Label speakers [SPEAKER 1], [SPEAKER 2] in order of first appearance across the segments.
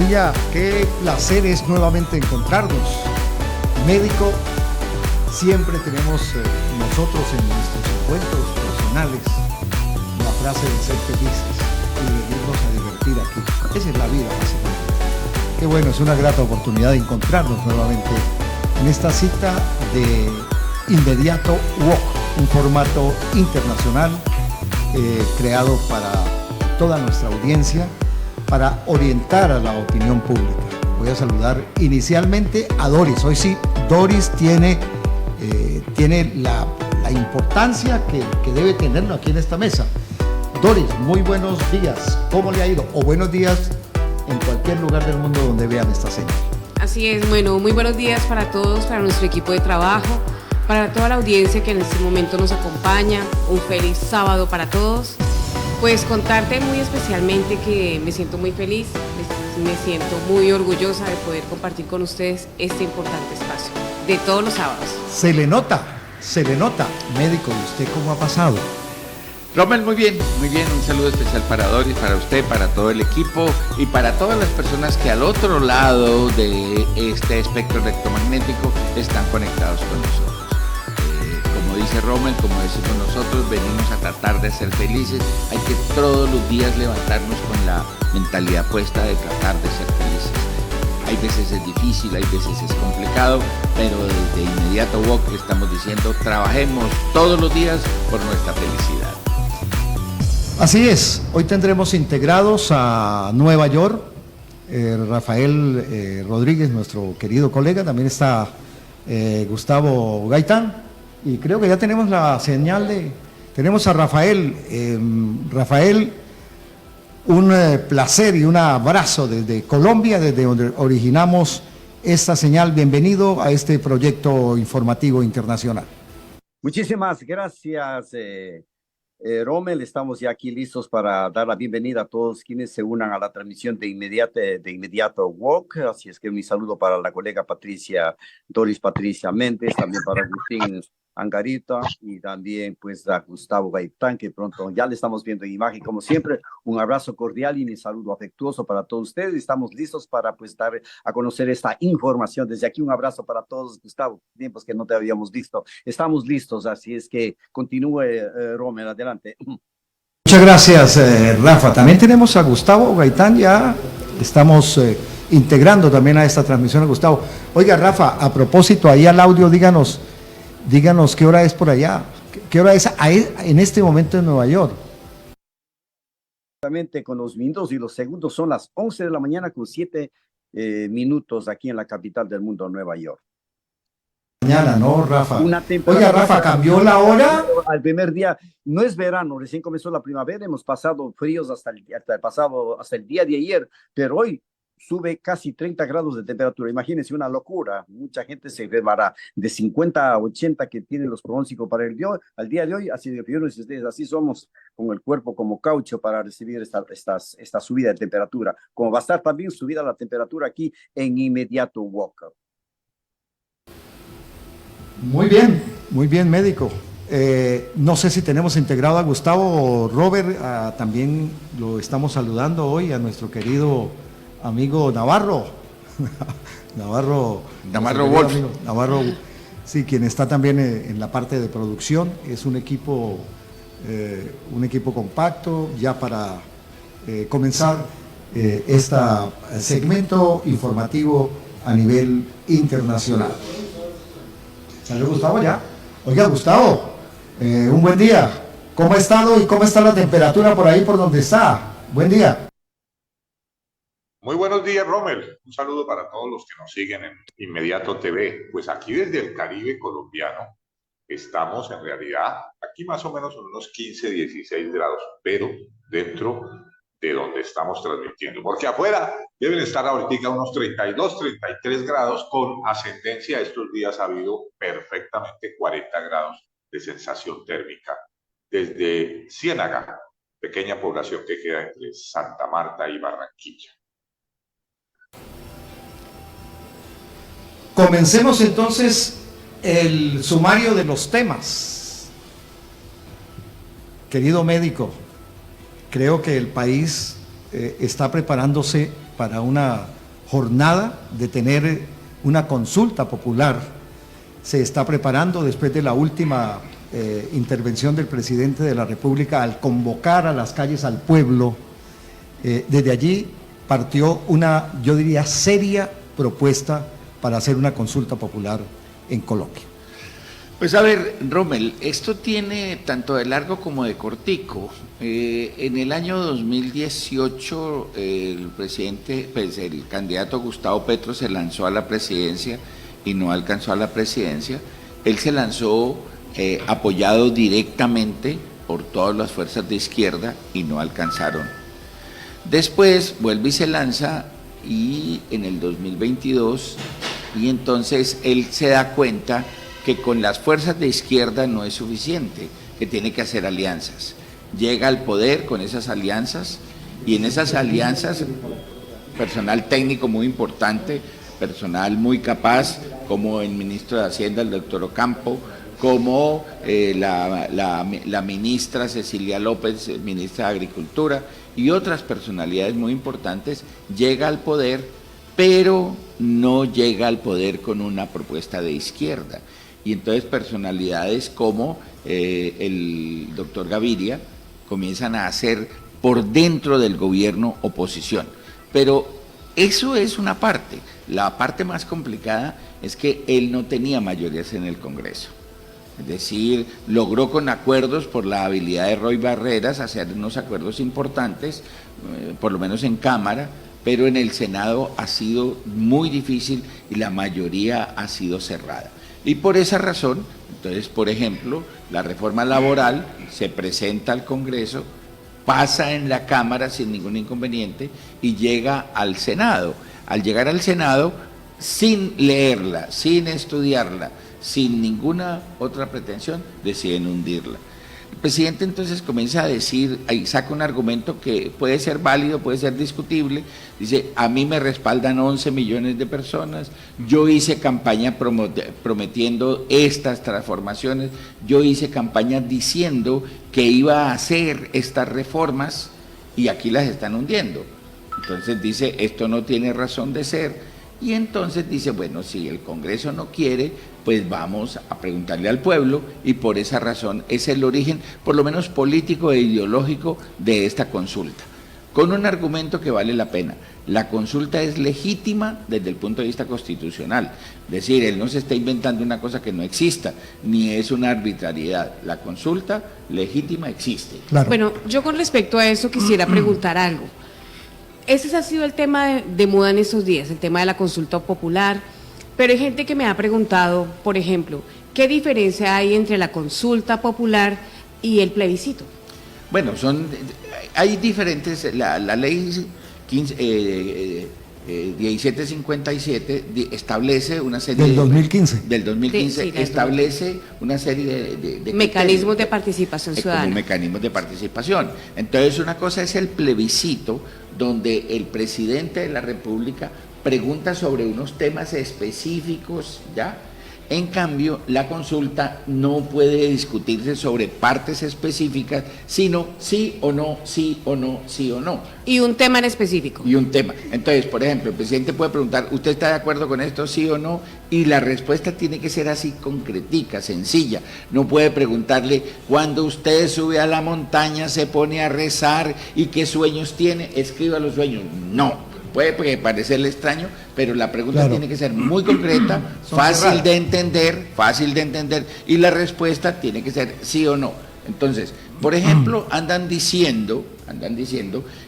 [SPEAKER 1] Oiga, qué placer es nuevamente encontrarnos. Médico, siempre tenemos nosotros en nuestros encuentros personales la frase de ser felices y venirnos a divertir aquí. Esa es la vida, básicamente. Qué bueno, es una grata oportunidad de encontrarnos nuevamente en esta cita de Inmediato Walk, un formato internacional creado para toda nuestra audiencia, para orientar a la opinión pública. Voy a saludar inicialmente a Doris. Hoy sí, Doris tiene la importancia que debe tenerlo aquí en esta mesa. Doris, muy buenos días. ¿Cómo le ha ido? O buenos días en cualquier lugar del mundo donde vean esta señal.
[SPEAKER 2] Así es, bueno, muy buenos días para todos, para nuestro equipo de trabajo, para toda la audiencia que en este momento nos acompaña. Un feliz sábado para todos. Pues contarte muy especialmente que me siento muy feliz, me siento muy orgullosa de poder compartir con ustedes este importante espacio de todos los sábados.
[SPEAKER 1] Se le nota, médico. ¿Y usted cómo ha pasado?
[SPEAKER 3] Rommel, muy bien, un saludo especial para Doris, para usted, para todo el equipo y para todas las personas que al otro lado de este espectro electromagnético están conectados con nosotros. Como dice Rommel, como decimos nosotros, venimos a tratar de ser felices. Hay que todos los días levantarnos con la mentalidad puesta de tratar de ser felices. Hay veces es difícil, hay veces es complicado, pero desde Inmediato Walk estamos diciendo, trabajemos todos los días por nuestra felicidad.
[SPEAKER 1] Así es, hoy tendremos integrados a Nueva York, Rafael Rodríguez, nuestro querido colega, también está Gustavo Gaitán, y creo que ya tenemos la señal tenemos a Rafael. Rafael, un placer y un abrazo desde Colombia, desde donde originamos esta señal. Bienvenido a este proyecto informativo internacional.
[SPEAKER 4] Muchísimas gracias, Rommel. Estamos ya aquí listos para dar la bienvenida a todos quienes se unan a la transmisión de Inmediato Walk. Así es que mi saludo para la colega Doris Patricia Méndez, también para Agustín Angarita y también pues a Gustavo Gaitán, que pronto ya le estamos viendo en imagen. Como siempre, un abrazo cordial y mi saludo afectuoso para todos ustedes. Estamos listos para pues dar a conocer esta información. Desde aquí un abrazo para todos, Gustavo, tiempos que no te habíamos visto. Estamos listos, así es que continúe, Rommel, adelante.
[SPEAKER 1] Muchas gracias, Rafa. También tenemos a Gustavo Gaitán, ya estamos integrando también a esta transmisión a Gustavo. Oiga, Rafa, a propósito, ahí al audio, díganos qué hora es por allá, qué hora es en este momento en Nueva York.
[SPEAKER 4] Exactamente, con los minutos y los segundos son las 11 de la mañana con 7 minutos aquí en la capital del mundo, Nueva York.
[SPEAKER 1] Mañana, ¿no, Rafa? Oiga, Rafa, ¿cambió la hora?
[SPEAKER 4] Al primer día, no es verano, recién comenzó la primavera, hemos pasado fríos hasta el día de ayer, pero hoy sube casi 30 grados de temperatura. Imagínense, una locura. Mucha gente se enfermará de 50 a 80 que tienen los pronósticos para al día de hoy. Así de fíjense ustedes, así somos con el cuerpo como caucho para recibir esta subida de temperatura. Como va a estar también subida la temperatura aquí en Inmediato Walk.
[SPEAKER 1] Muy bien, médico. No sé si tenemos integrado a Gustavo o Robert, también lo estamos saludando hoy a nuestro querido amigo Navarro. Navarro
[SPEAKER 3] Wolf.
[SPEAKER 1] Navarro, sí, quien está también en la parte de producción. Es un equipo compacto ya para comenzar este segmento informativo a nivel internacional. ¿Salió Gustavo ya? Oiga, Gustavo, un buen día. ¿Cómo ha estado y cómo está la temperatura por ahí por donde está? Buen día.
[SPEAKER 5] Muy buenos días, Rommel. Un saludo para todos los que nos siguen en Inmediato TV. Pues aquí desde el Caribe colombiano estamos en realidad, aquí más o menos en unos 15, 16 grados, pero dentro de donde estamos transmitiendo. Porque afuera deben estar ahorita unos 32, 33 grados, con ascendencia estos días ha habido perfectamente 40 grados de sensación térmica. Desde Ciénaga, pequeña población que queda entre Santa Marta y Barranquilla.
[SPEAKER 1] Comencemos entonces el sumario de los temas. Querido médico, creo que el país está preparándose para una jornada de tener una consulta popular. Se está preparando después de la última intervención del presidente de la República al convocar a las calles al pueblo. Desde allí partió una, yo diría, seria propuesta para hacer una consulta popular en Colombia.
[SPEAKER 3] Pues a ver, Rommel, esto tiene tanto de largo como de cortico. En el año 2018 el presidente, pues el candidato Gustavo Petro se lanzó a la presidencia y no alcanzó a la presidencia. Él se lanzó apoyado directamente por todas las fuerzas de izquierda y no alcanzaron. Después vuelve y se lanza y en el 2022 y entonces él se da cuenta que con las fuerzas de izquierda no es suficiente, que tiene que hacer alianzas. Llega al poder con esas alianzas y en esas alianzas personal técnico muy importante, personal muy capaz, como el ministro de Hacienda, el doctor Ocampo, como la ministra Cecilia López, ministra de Agricultura, y otras personalidades muy importantes, llega al poder, pero no llega al poder con una propuesta de izquierda. Y entonces personalidades como el doctor Gaviria comienzan a hacer por dentro del gobierno oposición. Pero eso es una parte. La parte más complicada es que él no tenía mayorías en el Congreso. Es decir, logró con acuerdos por la habilidad de Roy Barreras hacer unos acuerdos importantes, por lo menos en Cámara, pero en el Senado ha sido muy difícil y la mayoría ha sido cerrada. Y por esa razón, entonces, por ejemplo, la reforma laboral se presenta al Congreso, pasa en la Cámara sin ningún inconveniente y llega al Senado. Al llegar al Senado, sin leerla, sin estudiarla, sin ninguna otra pretensión, deciden hundirla. El presidente entonces comienza a decir, ahí saca un argumento que puede ser válido, puede ser discutible, dice, a mí me respaldan 11 millones de personas, yo hice campaña prometiendo estas transformaciones, yo hice campaña diciendo que iba a hacer estas reformas y aquí las están hundiendo. Entonces dice, esto no tiene razón de ser, y entonces dice, bueno, si el Congreso no quiere, pues vamos a preguntarle al pueblo, y por esa razón es el origen, por lo menos político e ideológico, de esta consulta. Con un argumento que vale la pena. La consulta es legítima desde el punto de vista constitucional. Es decir, él no se está inventando una cosa que no exista, ni es una arbitrariedad. La consulta legítima existe.
[SPEAKER 1] Claro.
[SPEAKER 2] Bueno, yo con respecto a eso quisiera preguntar algo. Ese ha sido el tema de moda en estos días, el tema de la consulta popular, pero hay gente que me ha preguntado, por ejemplo, ¿qué diferencia hay entre la consulta popular y el plebiscito?
[SPEAKER 3] Bueno, hay diferentes, la ley 1757 establece una serie
[SPEAKER 1] del 2015.
[SPEAKER 3] Del 2015
[SPEAKER 2] sí,
[SPEAKER 3] establece una serie de
[SPEAKER 2] mecanismos de participación ciudadana.
[SPEAKER 3] Como mecanismos de participación. Entonces, una cosa es el plebiscito, donde el presidente de la República pregunta sobre unos temas específicos, ¿ya? En cambio, la consulta no puede discutirse sobre partes específicas, sino sí o no, sí o no, sí o no.
[SPEAKER 2] Y un tema en específico.
[SPEAKER 3] Y un tema. Entonces, por ejemplo, el presidente puede preguntar, ¿usted está de acuerdo con esto, sí o no? Y la respuesta tiene que ser así concretica, sencilla. No puede preguntarle, cuando usted sube a la montaña se pone a rezar y qué sueños tiene, escriba los sueños. No. Puede parecerle extraño, pero la pregunta tiene que ser muy concreta, fácil de entender, y la respuesta tiene que ser sí o no. Entonces, por ejemplo, andan diciendo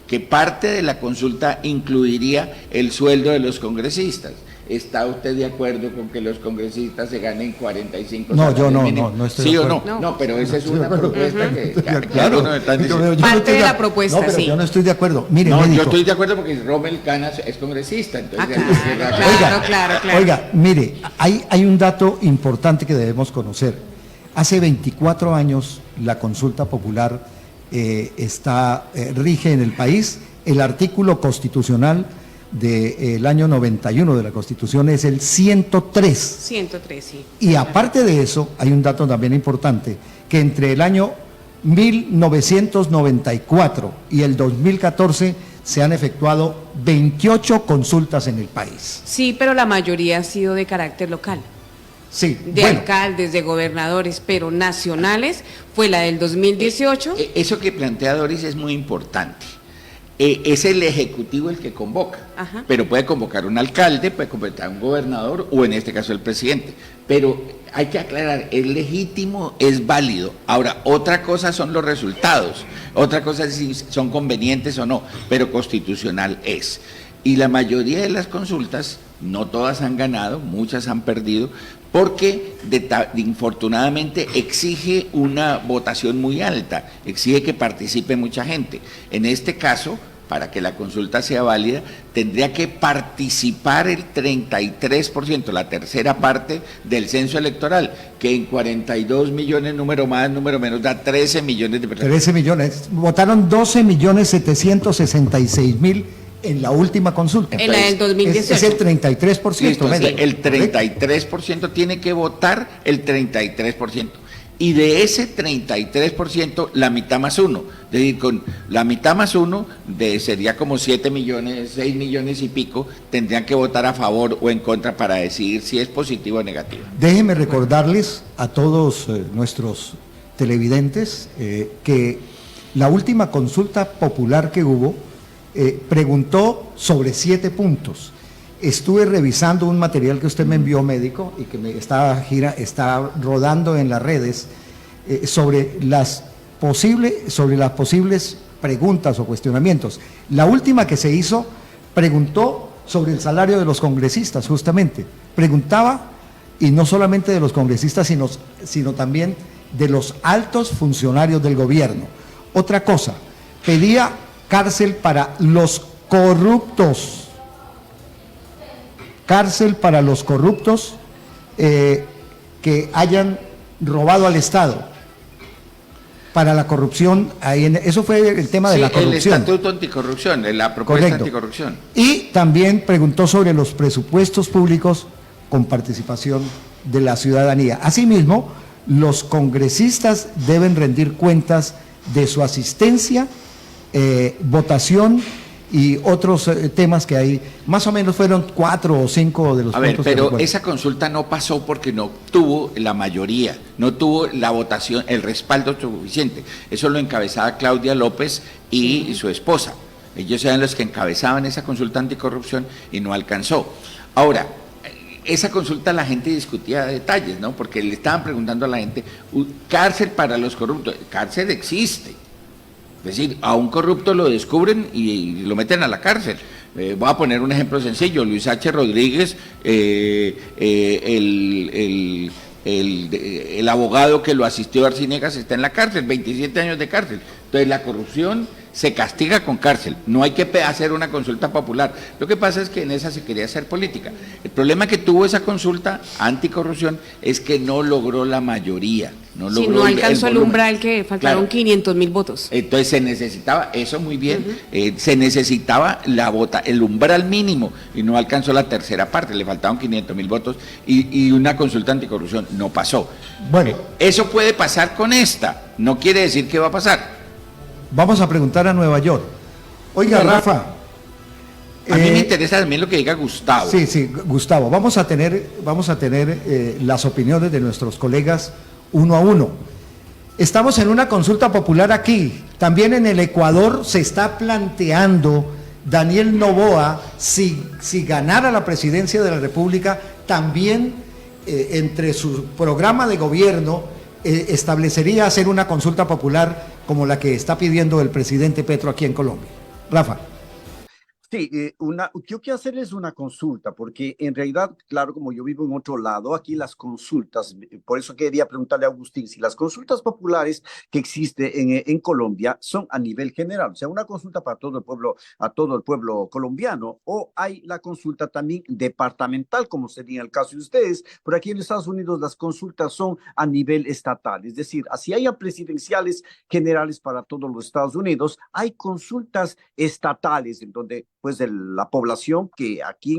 [SPEAKER 3] que parte de la consulta incluiría el sueldo de los congresistas. ¿Está usted de acuerdo con que los congresistas se ganen 45
[SPEAKER 1] No, yo no estoy
[SPEAKER 3] ¿Sí
[SPEAKER 1] de
[SPEAKER 3] o
[SPEAKER 1] acuerdo.
[SPEAKER 3] no? No, pero esa es una propuesta que
[SPEAKER 1] claro,
[SPEAKER 3] algunos están diciendo.
[SPEAKER 2] Parte de la propuesta,
[SPEAKER 1] no, pero
[SPEAKER 2] sí.
[SPEAKER 1] yo no estoy de acuerdo. Mire,
[SPEAKER 3] No,
[SPEAKER 1] médico.
[SPEAKER 3] yo estoy de acuerdo porque Rommel Canas es congresista. Entonces
[SPEAKER 2] Claro.
[SPEAKER 1] Oiga, mire, hay un dato importante que debemos conocer. Hace 24 años la consulta popular rige en el país. El artículo constitucional del año 91 de la Constitución es el 103.
[SPEAKER 2] 103, sí.
[SPEAKER 1] Y aparte de eso, hay un dato también importante, que entre el año 1994 y el 2014 se han efectuado 28 consultas en el país.
[SPEAKER 2] Sí, pero la mayoría ha sido de carácter local.
[SPEAKER 1] Sí,
[SPEAKER 2] De alcaldes, de gobernadores, pero nacionales fue la del 2018.
[SPEAKER 3] Eso que plantea Doris es muy importante. Es el Ejecutivo el que convoca,
[SPEAKER 2] Ajá.
[SPEAKER 3] pero puede convocar un alcalde, puede convocar un gobernador o en este caso el presidente. Pero hay que aclarar, es legítimo, es válido. Ahora, otra cosa son los resultados, otra cosa es si son convenientes o no, pero constitucional es. Y la mayoría de las consultas, no todas han ganado, muchas han perdido, porque infortunadamente exige una votación muy alta, exige que participe mucha gente. En este caso, para que la consulta sea válida, tendría que participar el 33%, la tercera parte del censo electoral, que en 42 millones, número más, número menos, da 13 millones de personas.
[SPEAKER 1] 13 millones. Votaron 12.766.000 en la última consulta.
[SPEAKER 2] En la del 2018.
[SPEAKER 1] Es el 33%.
[SPEAKER 3] Listo,
[SPEAKER 1] medio,
[SPEAKER 3] el 33% tiene que votar el 33%. Y de ese 33%, la mitad más uno. Es decir, con la mitad más uno, sería como 7 millones, 6 millones y pico, tendrían que votar a favor o en contra para decidir si es positivo o negativo.
[SPEAKER 1] Déjenme recordarles a todos nuestros televidentes que la última consulta popular que hubo preguntó sobre 7 puntos. Estuve revisando un material que usted me envió, médico, y que me está rodando en las redes sobre las posibles preguntas o cuestionamientos. La última que se hizo preguntó sobre el salario de los congresistas, justamente. Preguntaba, y no solamente de los congresistas, sino también de los altos funcionarios del gobierno. Otra cosa, pedía cárcel para los corruptos. Cárcel para los corruptos que hayan robado al Estado. Para la corrupción, eso fue el tema de la corrupción.
[SPEAKER 3] El estatuto anticorrupción, la propuesta anticorrupción.
[SPEAKER 1] Y también preguntó sobre los presupuestos públicos con participación de la ciudadanía. Asimismo, los congresistas deben rendir cuentas de su asistencia, votación y otros temas que hay. Más o menos fueron 4 o 5 de los puntos.
[SPEAKER 3] A ver, pero esa consulta no pasó porque no tuvo la mayoría, no tuvo la votación, el respaldo suficiente. Eso lo encabezaba Claudia López y su esposa. Ellos eran los que encabezaban esa consulta anticorrupción y no alcanzó. Ahora, esa consulta la gente discutía detalles, ¿no? Porque le estaban preguntando a la gente, cárcel para los corruptos. Cárcel existe. Es decir, a un corrupto lo descubren y lo meten a la cárcel. Voy a poner un ejemplo sencillo. Luis H. Rodríguez, el abogado que lo asistió a Arciniegas está en la cárcel, 27 años de cárcel. Entonces la corrupción se castiga con cárcel. No hay que hacer una consulta popular. Lo que pasa es que en esa se quería hacer política. El problema que tuvo esa consulta anticorrupción es que no logró la mayoría. No
[SPEAKER 2] alcanzó el umbral, que faltaron 500.000 votos.
[SPEAKER 3] Entonces se necesitaba, eso muy bien, se necesitaba el umbral mínimo y no alcanzó la tercera parte, le faltaban 500.000 votos y una consulta anticorrupción no pasó.
[SPEAKER 1] Bueno,
[SPEAKER 3] eso puede pasar con esta, no quiere decir que va a pasar.
[SPEAKER 1] Vamos a preguntar a Nueva York. Oiga, Rafa.
[SPEAKER 3] A mí me interesa también lo que diga Gustavo.
[SPEAKER 1] Sí, Gustavo. Vamos a tener las opiniones de nuestros colegas uno a uno. Estamos en una consulta popular aquí. También en el Ecuador se está planteando Daniel Noboa, si ganara la presidencia de la República, también entre su programa de gobierno establecería hacer una consulta popular como la que está pidiendo el presidente Petro aquí en Colombia. Rafa.
[SPEAKER 4] Sí, yo quiero hacerles una consulta, porque en realidad, claro, como yo vivo en otro lado, aquí las consultas, por eso quería preguntarle a Agustín, si las consultas populares que existen en Colombia son a nivel general, o sea, una consulta para todo el pueblo, a todo el pueblo colombiano, o hay la consulta también departamental, como sería el caso de ustedes, pero aquí en Estados Unidos las consultas son a nivel estatal, es decir, así haya presidenciales generales para todos los Estados Unidos, hay consultas estatales en donde pues de la población que aquí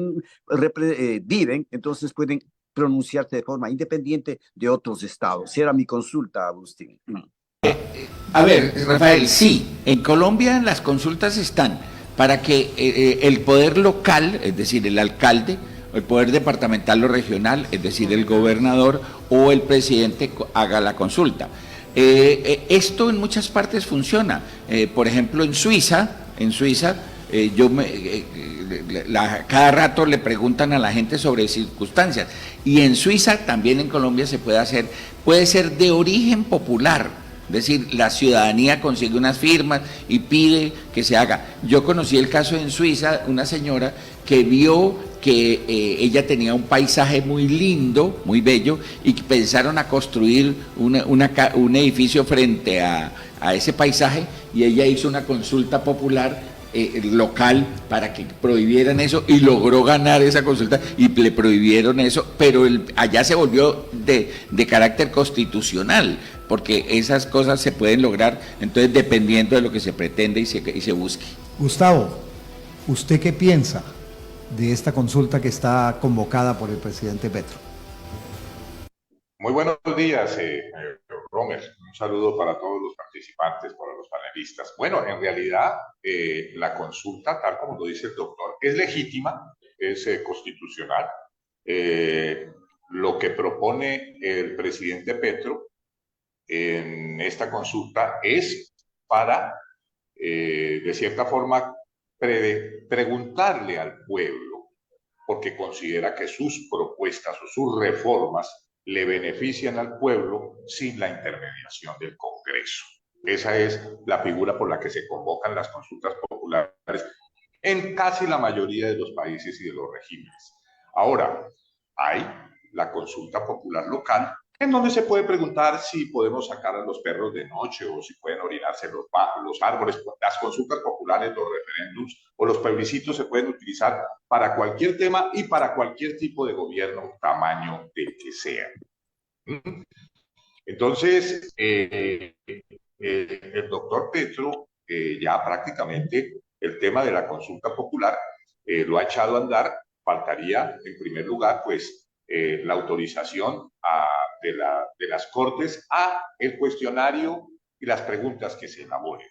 [SPEAKER 4] viven, entonces pueden pronunciarse de forma independiente de otros estados. Esa era mi consulta, Agustín.
[SPEAKER 3] A ver, Rafael, sí, en Colombia las consultas están, para que el poder local, es decir, el alcalde, el poder departamental o regional, es decir, el gobernador o el presidente haga la consulta. Esto en muchas partes funciona. Por ejemplo, en Suiza, cada rato le preguntan a la gente sobre circunstancias. Y en Suiza, también en Colombia se puede hacer, puede ser de origen popular. Es decir, la ciudadanía consigue unas firmas y pide que se haga. Yo conocí el caso en Suiza, una señora que vio que ella tenía un paisaje muy lindo, muy bello, y que pensaron a construir un edificio frente a ese paisaje, y ella hizo una consulta popular local para que prohibieran eso, y logró ganar esa consulta y le prohibieron eso, pero allá se volvió de carácter constitucional, porque esas cosas se pueden lograr, entonces dependiendo de lo que se pretende y se busque.
[SPEAKER 1] Gustavo, ¿usted qué piensa de esta consulta que está convocada por el presidente Petro?
[SPEAKER 5] Muy buenos días, Romer. Un saludo para todos los participantes, para los panelistas. Bueno, en realidad la consulta, tal como lo dice el doctor, es legítima, es constitucional. Lo que propone el presidente Petro en esta consulta es para, de cierta forma, preguntarle al pueblo, porque considera que sus propuestas o sus reformas le benefician al pueblo sin la intermediación del Congreso. Esa es la figura por la que se convocan las consultas populares en casi la mayoría de los países y de los regímenes. Ahora, hay la consulta popular local, en donde se puede preguntar si podemos sacar a los perros de noche o si pueden orinarse los árboles. Las consultas populares, los referéndums o los plebiscitos se pueden utilizar para cualquier tema y para cualquier tipo de gobierno, tamaño del que sea. Entonces, el doctor Petro ya prácticamente el tema de la consulta popular lo ha echado a andar. Faltaría, en primer lugar, pues la autorización de las Cortes a el cuestionario y las preguntas que se elaboren.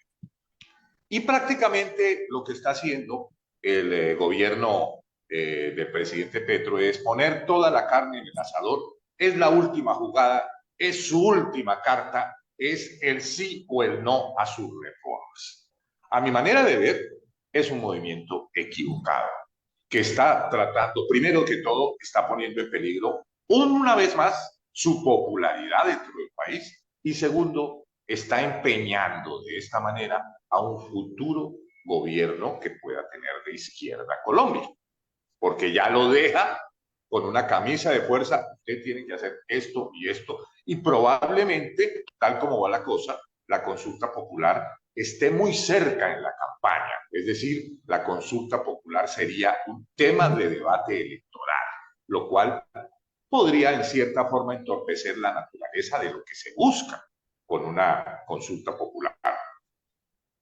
[SPEAKER 5] Y prácticamente lo que está haciendo el gobierno del presidente Petro es poner toda la carne en el asador. Es la última jugada, es su última carta, es el sí o el no a sus reformas. A mi manera de ver, es un movimiento equivocado, que está tratando, primero que todo, está poniendo en peligro una vez más su popularidad dentro del país, y segundo, está empeñando de esta manera a un futuro gobierno que pueda tener de izquierda Colombia, porque ya lo deja con una camisa de fuerza. Usted tiene que hacer esto y esto, y probablemente, tal como va la cosa, la consulta popular esté muy cerca en la campaña, es decir, la consulta popular sería un tema de debate electoral, lo cual podría en cierta forma entorpecer la naturaleza de lo que se busca con una consulta popular.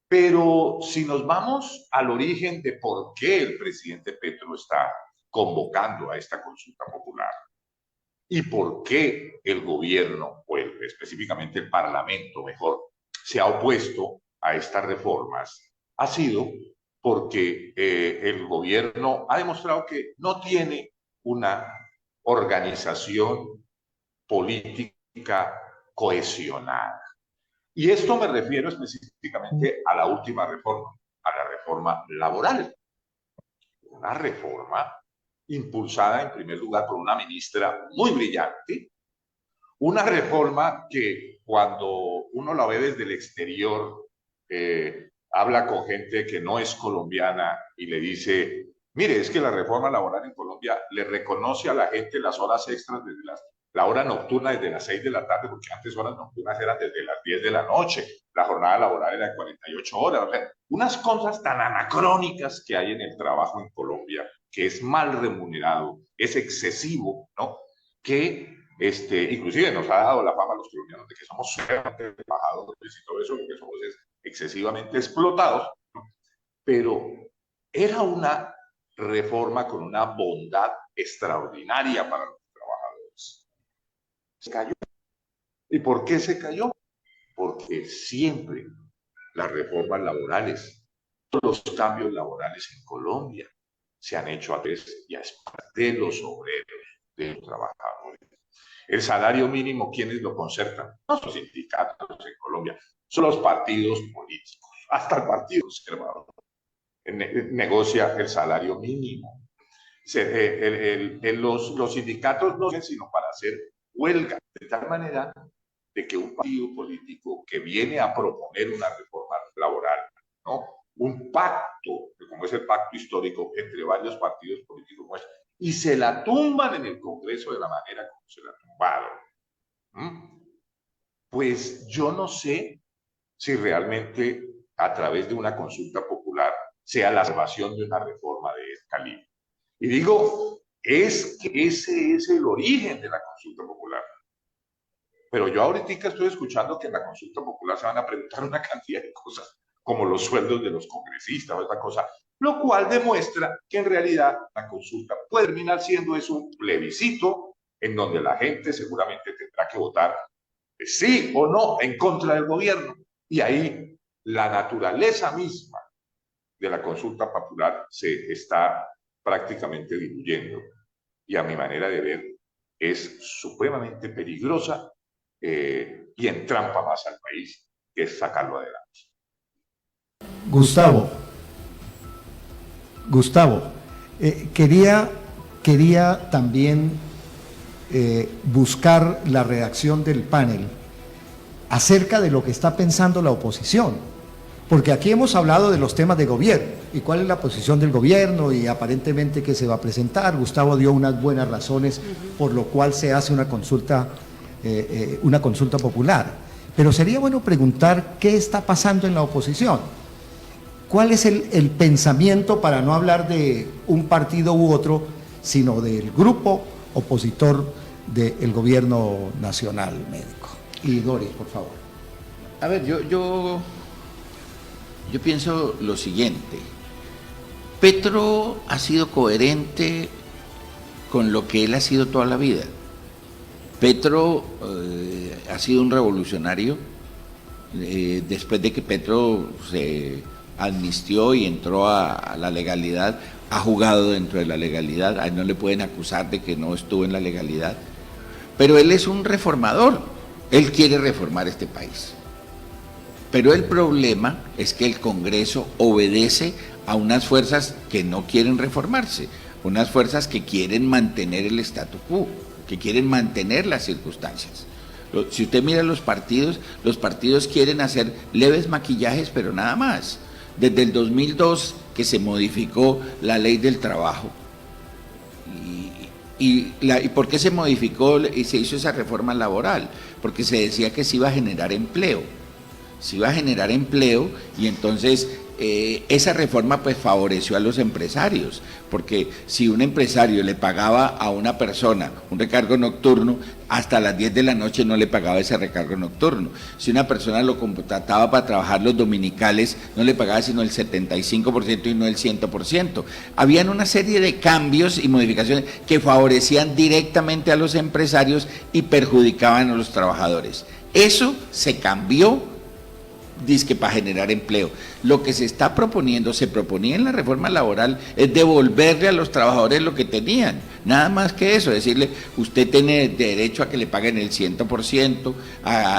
[SPEAKER 5] Pero si nos vamos al origen de por qué el presidente Petro está convocando a esta consulta popular y por qué el gobierno, o específicamente el parlamento, mejor, se ha opuesto a estas reformas, ha sido porque el gobierno ha demostrado que no tiene una organización política cohesionada. Y esto me refiero específicamente a la última reforma, a la reforma laboral. Una reforma impulsada en primer lugar por una ministra muy brillante, una reforma que cuando uno la ve desde el exterior, habla con gente que no es colombiana y le dice: mire, es que la reforma laboral en Colombia le reconoce a la gente las horas extras desde la hora nocturna desde las 6 de la tarde, porque antes horas nocturnas eran desde las 10 de la noche, la jornada laboral era de 48 horas, o sea, unas cosas tan anacrónicas que hay en el trabajo en Colombia, que es mal remunerado, es excesivo, ¿no? Que inclusive nos ha dado la fama a los colombianos de que somos sumamente trabajadores y todo eso, porque somos excesivamente explotados, ¿no? Pero era una reforma con una bondad extraordinaria para los trabajadores. Se cayó. ¿Y por qué se cayó? Porque siempre las reformas laborales los cambios laborales en Colombia se han hecho a través y a espaldas de los obreros, de los trabajadores. El salario mínimo, ¿quiénes lo concertan? No son sindicatos en Colombia, son los partidos políticos. Hasta el Partido Conservador negocia el salario mínimo. Los sindicatos no son sino para hacer huelga, de tal manera de que un partido político que viene a proponer una reforma laboral, ¿no? Un pacto, como es el pacto histórico entre varios partidos políticos, y se la tumban en el Congreso de la manera como se la tumbaron. Pues yo no sé si realmente a través de una consulta popular sea la salvación de una reforma de este calibre. Y digo, es que ese es el origen de la consulta popular. Pero yo ahorita estoy escuchando que en la consulta popular se van a preguntar una cantidad de cosas, como los sueldos de los congresistas o esta cosa, lo cual demuestra que en realidad la consulta puede terminar siendo un plebiscito en donde la gente seguramente tendrá que votar sí o no en contra del gobierno. Y ahí la naturaleza misma de la consulta popular se está prácticamente diluyendo. Y a mi manera de ver es supremamente peligrosa y entrampa más al país, que es sacarlo adelante.
[SPEAKER 1] Gustavo, quería también buscar la reacción del panel acerca de lo que está pensando la oposición, porque aquí hemos hablado de los temas de gobierno y cuál es la posición del gobierno y aparentemente qué se va a presentar. Gustavo dio unas buenas razones por lo cual se hace una consulta popular, pero sería bueno preguntar qué está pasando en la oposición. ¿Cuál es el pensamiento, para no hablar de un partido u otro, sino del grupo opositor del gobierno nacional médico? Y Doris, por favor.
[SPEAKER 3] A ver, yo pienso lo siguiente. Petro ha sido coherente con lo que él ha sido toda la vida. Petro ha sido un revolucionario. Después de que Petro se amnistió y entró a la legalidad, ha jugado dentro de la legalidad, a él no le pueden acusar de que no estuvo en la legalidad, pero él es un reformador, él quiere reformar este país. Pero el problema es que el Congreso obedece a unas fuerzas que no quieren reformarse, unas fuerzas que quieren mantener el statu quo, que quieren mantener las circunstancias. Si usted mira los partidos quieren hacer leves maquillajes, pero nada más. Desde el 2002 que se modificó la ley del trabajo. ¿Y por qué se modificó y se hizo esa reforma laboral? Porque se decía que se iba a generar empleo. Se iba a generar empleo y entonces esa reforma pues favoreció a los empresarios, porque si un empresario le pagaba a una persona un recargo nocturno, hasta las 10 de la noche no le pagaba ese recargo nocturno. Si una persona lo contrataba para trabajar los dominicales, no le pagaba sino el 75% y no el 100%. Habían una serie de cambios y modificaciones que favorecían directamente a los empresarios y perjudicaban a los trabajadores. Eso se cambió, dizque para generar empleo. Lo que se está proponiendo, se proponía en la reforma laboral, es devolverle a los trabajadores lo que tenían, nada más que eso, decirle, usted tiene derecho a que le paguen el 100%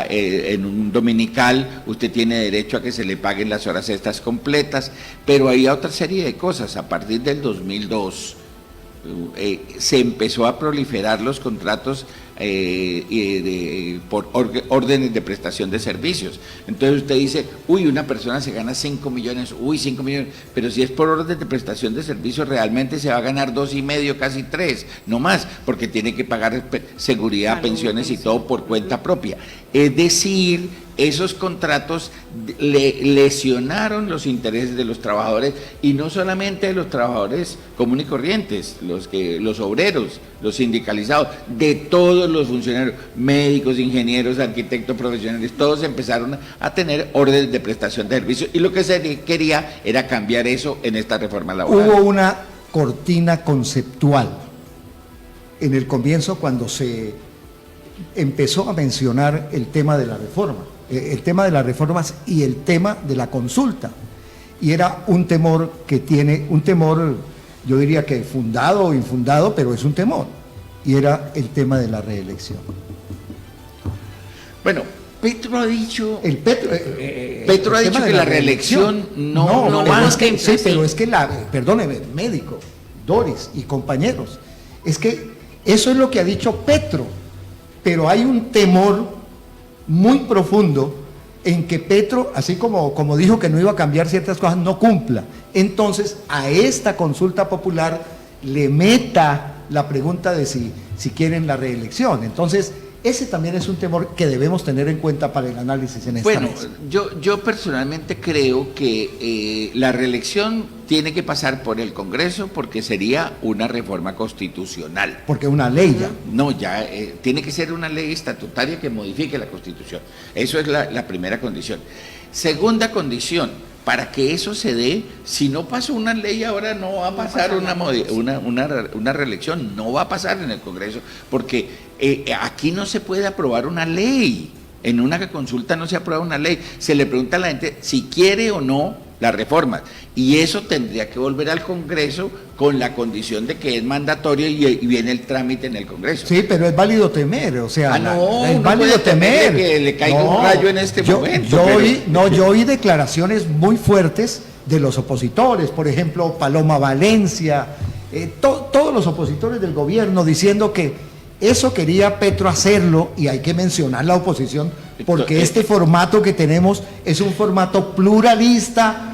[SPEAKER 3] en un dominical, usted tiene derecho a que se le paguen las horas extras completas, pero había otra serie de cosas. A partir del 2002 se empezó a proliferar los contratos por órdenes de prestación de servicios. Entonces usted dice, uy, una persona se gana 5 millones, uy, 5 millones, pero si es por orden de prestación de servicios realmente se va a ganar 2,5, casi 3, no más, porque tiene que pagar seguridad, pensiones y todo por cuenta propia. Es decir, esos contratos lesionaron los intereses de los trabajadores, y no solamente de los trabajadores comunes y corrientes, los obreros, los sindicalizados, de todos los funcionarios, médicos, ingenieros, arquitectos, profesionales, todos empezaron a tener órdenes de prestación de servicios, y lo que se quería era cambiar eso en esta reforma laboral.
[SPEAKER 1] Hubo una cortina conceptual en el comienzo cuando se empezó a mencionar el tema de la reforma, el tema de las reformas y el tema de la consulta. y era un temor que tiene, un temor, yo diría que fundado o infundado, pero es un temor, y era el tema de la reelección.
[SPEAKER 3] Bueno, Petro ha dicho...
[SPEAKER 1] Petro
[SPEAKER 3] ha dicho que la reelección no va.
[SPEAKER 1] Sí, pero es que perdóneme, médico, Doris y compañeros, es que eso es lo que ha dicho Petro, pero hay un temor muy profundo en que Petro, así como dijo que no iba a cambiar ciertas cosas, no cumpla. Entonces, a esta consulta popular le meta la pregunta de si quieren la reelección. Entonces, ese también es un temor que debemos tener en cuenta para el análisis en esta mesa.
[SPEAKER 3] Bueno, yo personalmente creo que la reelección tiene que pasar por el Congreso porque sería una reforma constitucional.
[SPEAKER 1] Porque una ley ya.
[SPEAKER 3] No, ya tiene que ser una ley estatutaria que modifique la Constitución. Eso es la primera condición. Segunda condición, para que eso se dé, si no pasó una ley ahora no va a pasar una reelección, no va a pasar en el Congreso, porque aquí no se puede aprobar una ley, en una consulta no se aprueba una ley, se le pregunta a la gente si quiere o no las reformas, y eso tendría que volver al Congreso con la condición de que es mandatorio y viene el trámite en el Congreso.
[SPEAKER 1] Sí, pero es válido temer, o sea,
[SPEAKER 3] es válido temer que le caiga un rayo en este momento.
[SPEAKER 1] Yo oí declaraciones muy fuertes de los opositores, por ejemplo, Paloma Valencia, todos los opositores del gobierno diciendo que eso quería Petro hacerlo, y hay que mencionar la oposición, porque este formato que tenemos es un formato pluralista,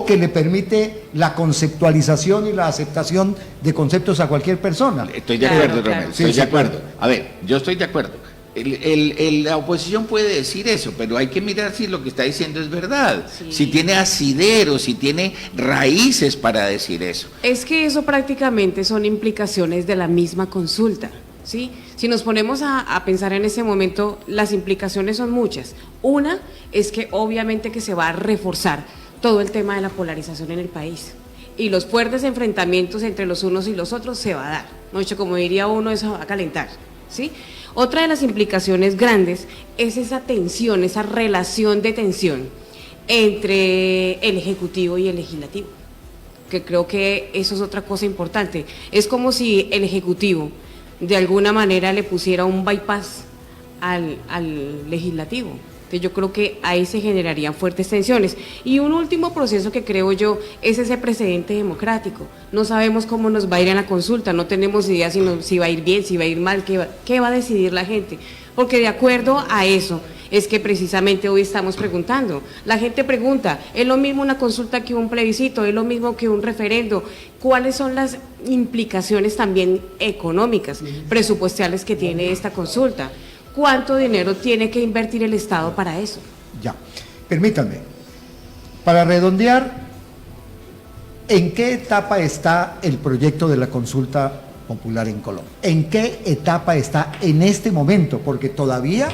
[SPEAKER 1] que le permite la conceptualización y la aceptación de conceptos a cualquier persona.
[SPEAKER 3] Estoy de acuerdo, Romero, estoy de acuerdo. A ver, yo estoy de acuerdo. La oposición puede decir eso, pero hay que mirar si lo que está diciendo es verdad, si tiene asidero, si tiene raíces para decir eso.
[SPEAKER 2] Es que eso prácticamente son implicaciones de la misma consulta, ¿sí? Si nos ponemos a pensar en ese momento, las implicaciones son muchas. Una es que obviamente que se va a reforzar todo el tema de la polarización en el país, y los fuertes enfrentamientos entre los unos y los otros se va a dar, ¿no? Como diría uno, eso va a calentar, ¿sí? Otra de las implicaciones grandes es esa tensión, esa relación de tensión entre el Ejecutivo y el Legislativo, que creo que eso es otra cosa importante. Es como si el Ejecutivo de alguna manera le pusiera un bypass al Legislativo. Entonces yo creo que ahí se generarían fuertes tensiones. Y un último proceso que creo yo es ese precedente democrático. No sabemos cómo nos va a ir en la consulta, no tenemos idea si va a ir bien, si va a ir mal, qué va a decidir la gente. Porque de acuerdo a eso es que precisamente hoy estamos preguntando. La gente pregunta, ¿es lo mismo una consulta que un plebiscito? ¿Es lo mismo que un referendo? ¿Cuáles son las implicaciones también económicas, presupuestales que tiene esta consulta? ¿Cuánto dinero tiene que invertir el Estado para eso?
[SPEAKER 1] Ya, permítanme, para redondear, ¿en qué etapa está el proyecto de la consulta popular en Colombia? ¿En qué etapa está en este momento? Porque todavía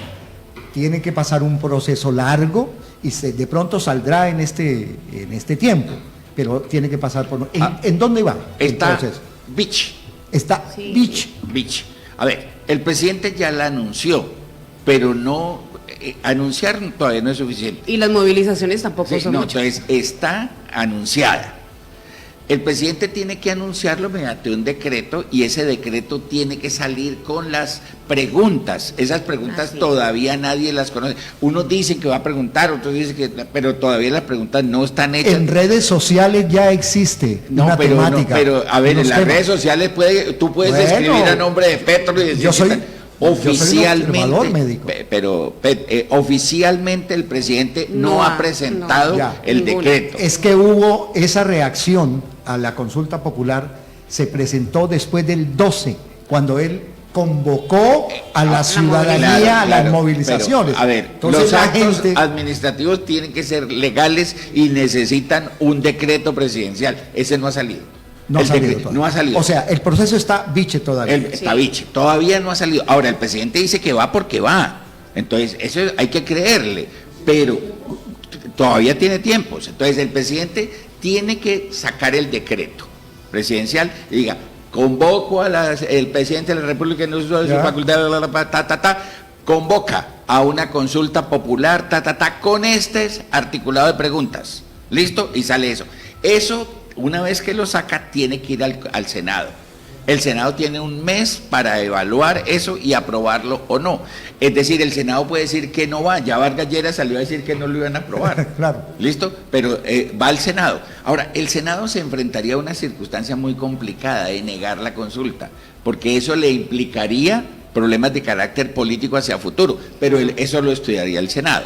[SPEAKER 1] tiene que pasar un proceso largo y de pronto saldrá en este tiempo, pero tiene que pasar por... ¿En dónde va el proceso? Está
[SPEAKER 3] Beach. A ver, el presidente ya la anunció, pero no, anunciar todavía no es suficiente.
[SPEAKER 2] Y las movilizaciones tampoco son muchas.
[SPEAKER 3] Entonces está anunciada. El presidente tiene que anunciarlo mediante un decreto, y ese decreto tiene que salir con las preguntas. Esas preguntas todavía nadie las conoce. Unos dicen que va a preguntar, otros dicen que... pero todavía las preguntas no están hechas.
[SPEAKER 1] En redes sociales ya existe una temática.
[SPEAKER 3] Pero a ver, en las redes sociales tú puedes escribir a nombre de Petro y decir...
[SPEAKER 1] Yo soy
[SPEAKER 3] oficialmente, oficialmente el presidente no ha presentado el decreto.
[SPEAKER 1] Es que hubo esa reacción a la consulta popular, se presentó después del 12, cuando él convocó a la ciudadanía a las movilizaciones.
[SPEAKER 3] Pero, a ver, entonces, los actos administrativos tienen que ser legales y necesitan un decreto presidencial. Ese no ha salido.
[SPEAKER 1] No ha salido. O sea, el proceso está biche todavía.
[SPEAKER 3] Está biche, todavía no ha salido. Ahora, el presidente dice que va porque va. Entonces, eso hay que creerle. Pero todavía tiene tiempos. Entonces, el presidente tiene que sacar el decreto presidencial y diga, convoco el presidente de la República en uso de su facultad, convoca a una consulta popular, con este articulado de preguntas. ¿Listo? Y sale eso. Eso, una vez que lo saca, tiene que ir al Senado. El Senado tiene un mes para evaluar eso y aprobarlo o no. Es decir, el Senado puede decir que no va. Ya Vargas Lleras salió a decir que no lo iban a aprobar.
[SPEAKER 1] Claro.
[SPEAKER 3] ¿Listo? Pero va al Senado. Ahora, el Senado se enfrentaría a una circunstancia muy complicada de negar la consulta, porque eso le implicaría problemas de carácter político hacia futuro, pero eso lo estudiaría el Senado.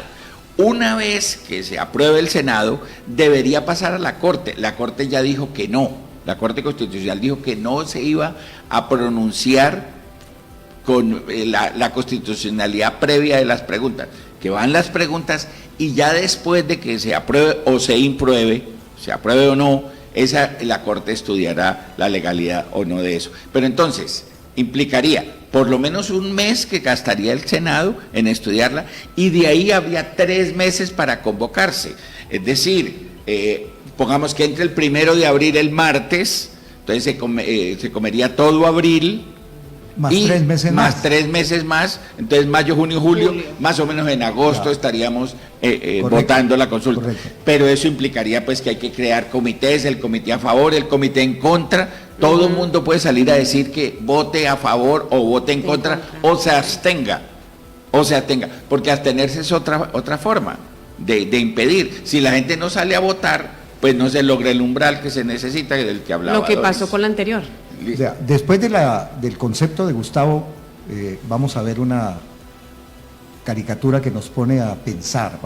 [SPEAKER 3] Una vez que se apruebe el Senado, debería pasar a la Corte. La Corte ya dijo que no. La Corte Constitucional dijo que no se iba a pronunciar con la constitucionalidad previa de las preguntas, que van las preguntas y ya después de que se apruebe o se impruebe, se apruebe o no, la Corte estudiará la legalidad o no de eso. Pero entonces, implicaría por lo menos un mes que gastaría el Senado en estudiarla y de ahí habría 3 meses para convocarse. Es decir, pongamos que entre el 1 de abril el martes, entonces se comería todo abril.
[SPEAKER 1] Más 3 meses más.
[SPEAKER 3] Más 3 meses más, entonces mayo, junio, julio, más o menos en agosto estaríamos votando la consulta. Correcto. Pero eso implicaría pues que hay que crear comités, el comité a favor, el comité en contra. Todo el mundo puede salir a decir que vote a favor o vote en contra o se abstenga, porque abstenerse es otra forma de impedir. Si la gente no sale a votar, pues no se logra el umbral que se necesita, del que hablaba.
[SPEAKER 2] Lo que pasó con la anterior.
[SPEAKER 1] O sea, después del concepto de Gustavo, vamos a ver una caricatura que nos pone a pensar,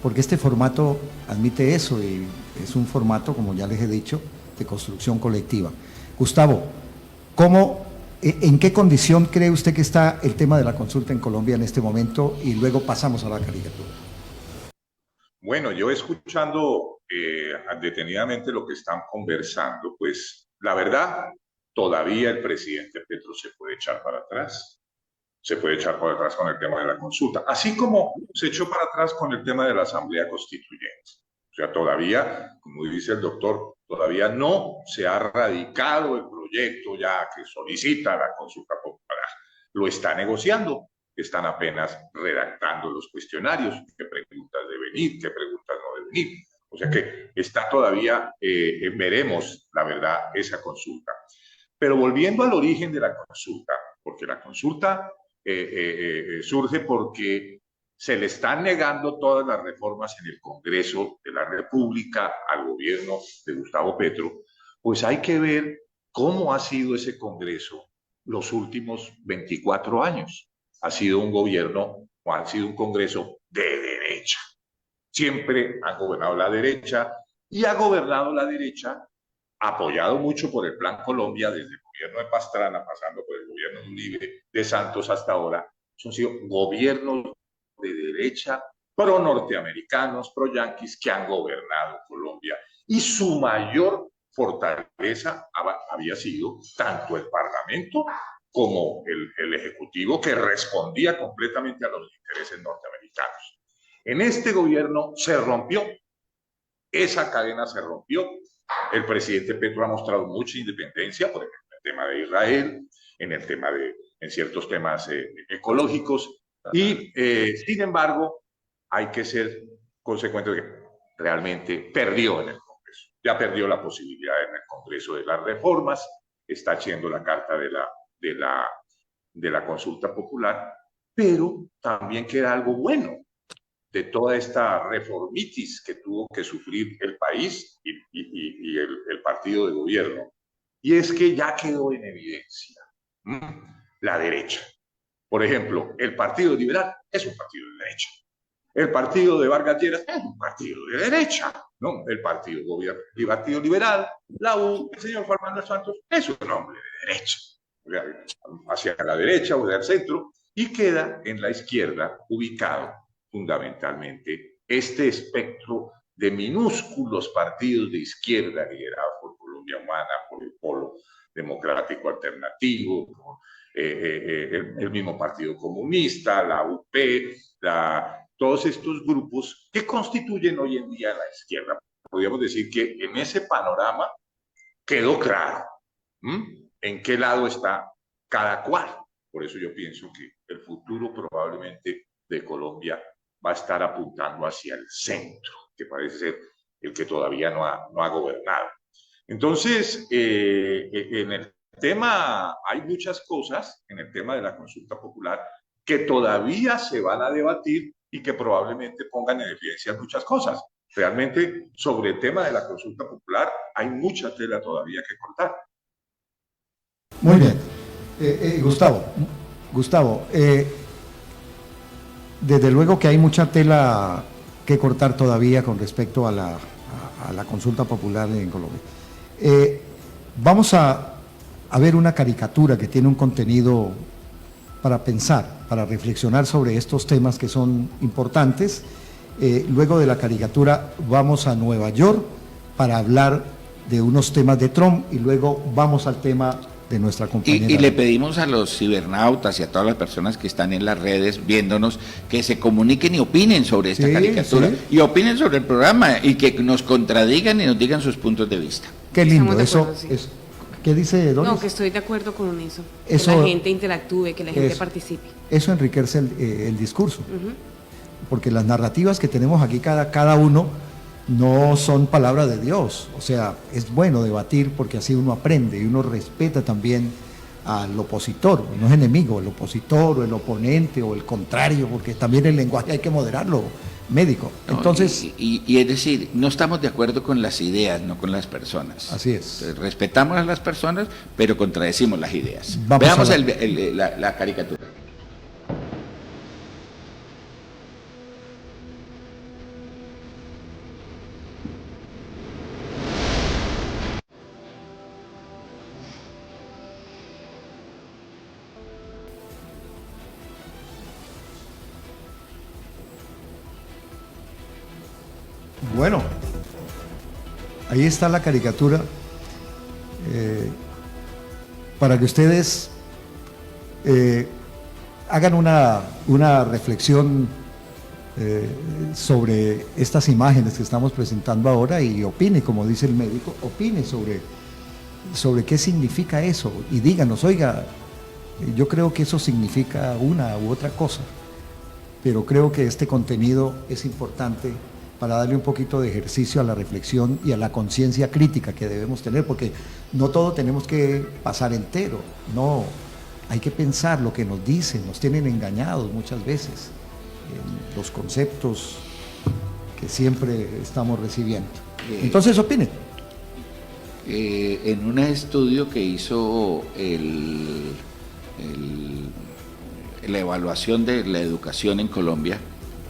[SPEAKER 1] porque este formato admite eso y es un formato, como ya les he dicho, de construcción colectiva. Gustavo, ¿en qué condición cree usted que está el tema de la consulta en Colombia en este momento? Y luego pasamos a la caricatura.
[SPEAKER 5] Bueno, yo escuchando detenidamente lo que están conversando, pues la verdad, todavía el presidente Petro se puede echar para atrás. Se puede echar para atrás con el tema de la consulta, así como se echó para atrás con el tema de la Asamblea Constituyente. O sea, todavía, como dice el doctor, todavía no se ha radicado el proyecto ya que solicita la consulta popular. Lo está negociando. Están apenas redactando los cuestionarios, qué preguntas deben ir, qué preguntas no deben ir. O sea que está todavía, veremos la verdad, esa consulta. Pero volviendo al origen de la consulta, porque la consulta surge porque se le están negando todas las reformas en el Congreso de la República al gobierno de Gustavo Petro, pues hay que ver cómo ha sido ese Congreso los últimos 24 años. Ha sido un gobierno o ha sido un Congreso de derecha. Siempre han gobernado la derecha y ha gobernado la derecha apoyado mucho por el Plan Colombia desde el gobierno de Pastrana, pasando por el gobierno de Uribe, de Santos hasta ahora. Son sido gobiernos de derecha, pro norteamericanos, pro yanquis, que han gobernado Colombia. Y su mayor fortaleza había sido tanto el Parlamento como el Ejecutivo, que respondía completamente a los intereses norteamericanos. En este gobierno se rompió, esa cadena se rompió. El presidente Petro ha mostrado mucha independencia, por ejemplo, en el tema de Israel, en ciertos temas ecológicos, y sin embargo, hay que ser consecuente de que realmente perdió en el Congreso. Ya perdió la posibilidad en el Congreso de las reformas, está haciendo la carta de la consulta popular, pero también queda algo bueno de toda esta reformitis que tuvo que sufrir el país y el partido de gobierno, y es que ya quedó en evidencia la derecha. Por ejemplo, el Partido Liberal es un partido de derecha. El partido de Vargas Lleras es un partido de derecha, ¿no? El Partido Liberal, la U, el señor Fernando Santos es un hombre de derecha, hacia la derecha o hacia el centro, y queda en la izquierda ubicado fundamentalmente este espectro de minúsculos partidos de izquierda liderados por Colombia Humana, por el Polo Democrático Alternativo, por el mismo Partido Comunista, la UP, todos estos grupos que constituyen hoy en día la izquierda. Podríamos decir que en ese panorama quedó claro en qué lado está cada cual. Por eso yo pienso que el futuro probablemente de Colombia va a estar apuntando hacia el centro, que parece ser el que todavía no ha gobernado. Entonces, en el tema, hay muchas cosas en el tema de la consulta popular que todavía se van a debatir y que probablemente pongan en evidencia muchas cosas. Realmente, sobre el tema de la consulta popular, hay mucha tela todavía que cortar.
[SPEAKER 1] Muy bien. Gustavo, desde luego que hay mucha tela que cortar todavía con respecto a la consulta popular en Colombia. Vamos a ver una caricatura que tiene un contenido para pensar, para reflexionar sobre estos temas que son importantes. Luego de la caricatura vamos a Nueva York para hablar de unos temas de Trump y luego vamos al tema de nuestra compañera.
[SPEAKER 3] Y le pedimos a los cibernautas y a todas las personas que están en las redes viéndonos que se comuniquen y opinen sobre esta caricatura, y opinen sobre el programa y que nos contradigan y nos digan sus puntos de vista.
[SPEAKER 1] Qué lindo,
[SPEAKER 2] acuerdo,
[SPEAKER 1] eso. ¿Qué dice Doris?
[SPEAKER 2] No, que estoy de acuerdo con eso.
[SPEAKER 1] Eso
[SPEAKER 2] que la gente interactúe, que la gente participe.
[SPEAKER 1] Eso enriquece el discurso. Porque las narrativas que tenemos aquí cada uno no son palabra de Dios. O sea, es bueno debatir porque así uno aprende y uno respeta también al opositor. No es enemigo, el opositor o el oponente o el contrario, porque también el lenguaje hay que moderarlo, médico. Entonces,
[SPEAKER 3] y es decir, no estamos de acuerdo con las ideas, no con las personas.
[SPEAKER 1] Así es.
[SPEAKER 3] Entonces, respetamos a las personas, pero contradecimos las ideas.
[SPEAKER 1] Veamos
[SPEAKER 3] la caricatura.
[SPEAKER 1] Bueno, ahí está la caricatura para que ustedes hagan una reflexión sobre estas imágenes que estamos presentando ahora y opine, como dice el médico, opine sobre qué significa eso y díganos, oiga, yo creo que eso significa una u otra cosa, pero creo que este contenido es importante para darle un poquito de ejercicio a la reflexión y a la conciencia crítica que debemos tener, porque no todo tenemos que pasar entero, no, hay que pensar lo que nos dicen, nos tienen engañados muchas veces en los conceptos que siempre estamos recibiendo. Entonces, opinen.
[SPEAKER 3] En un estudio que hizo la evaluación de la educación en Colombia,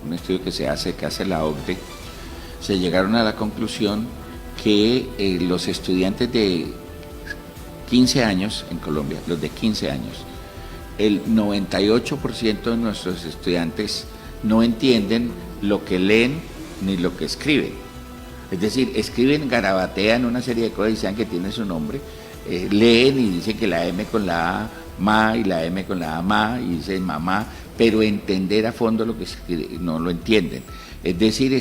[SPEAKER 3] un estudio que hace la OCDE, se llegaron a la conclusión que los estudiantes de 15 años en Colombia, los de 15 años, el 98% de nuestros estudiantes no entienden lo que leen ni lo que escriben. Es decir, escriben, garabatean una serie de cosas y saben que tienen su nombre, leen y dicen que la M con la A, ma, y la M con la A, ma, y dicen mamá, pero entender a fondo lo que escriben no lo entienden. Es decir,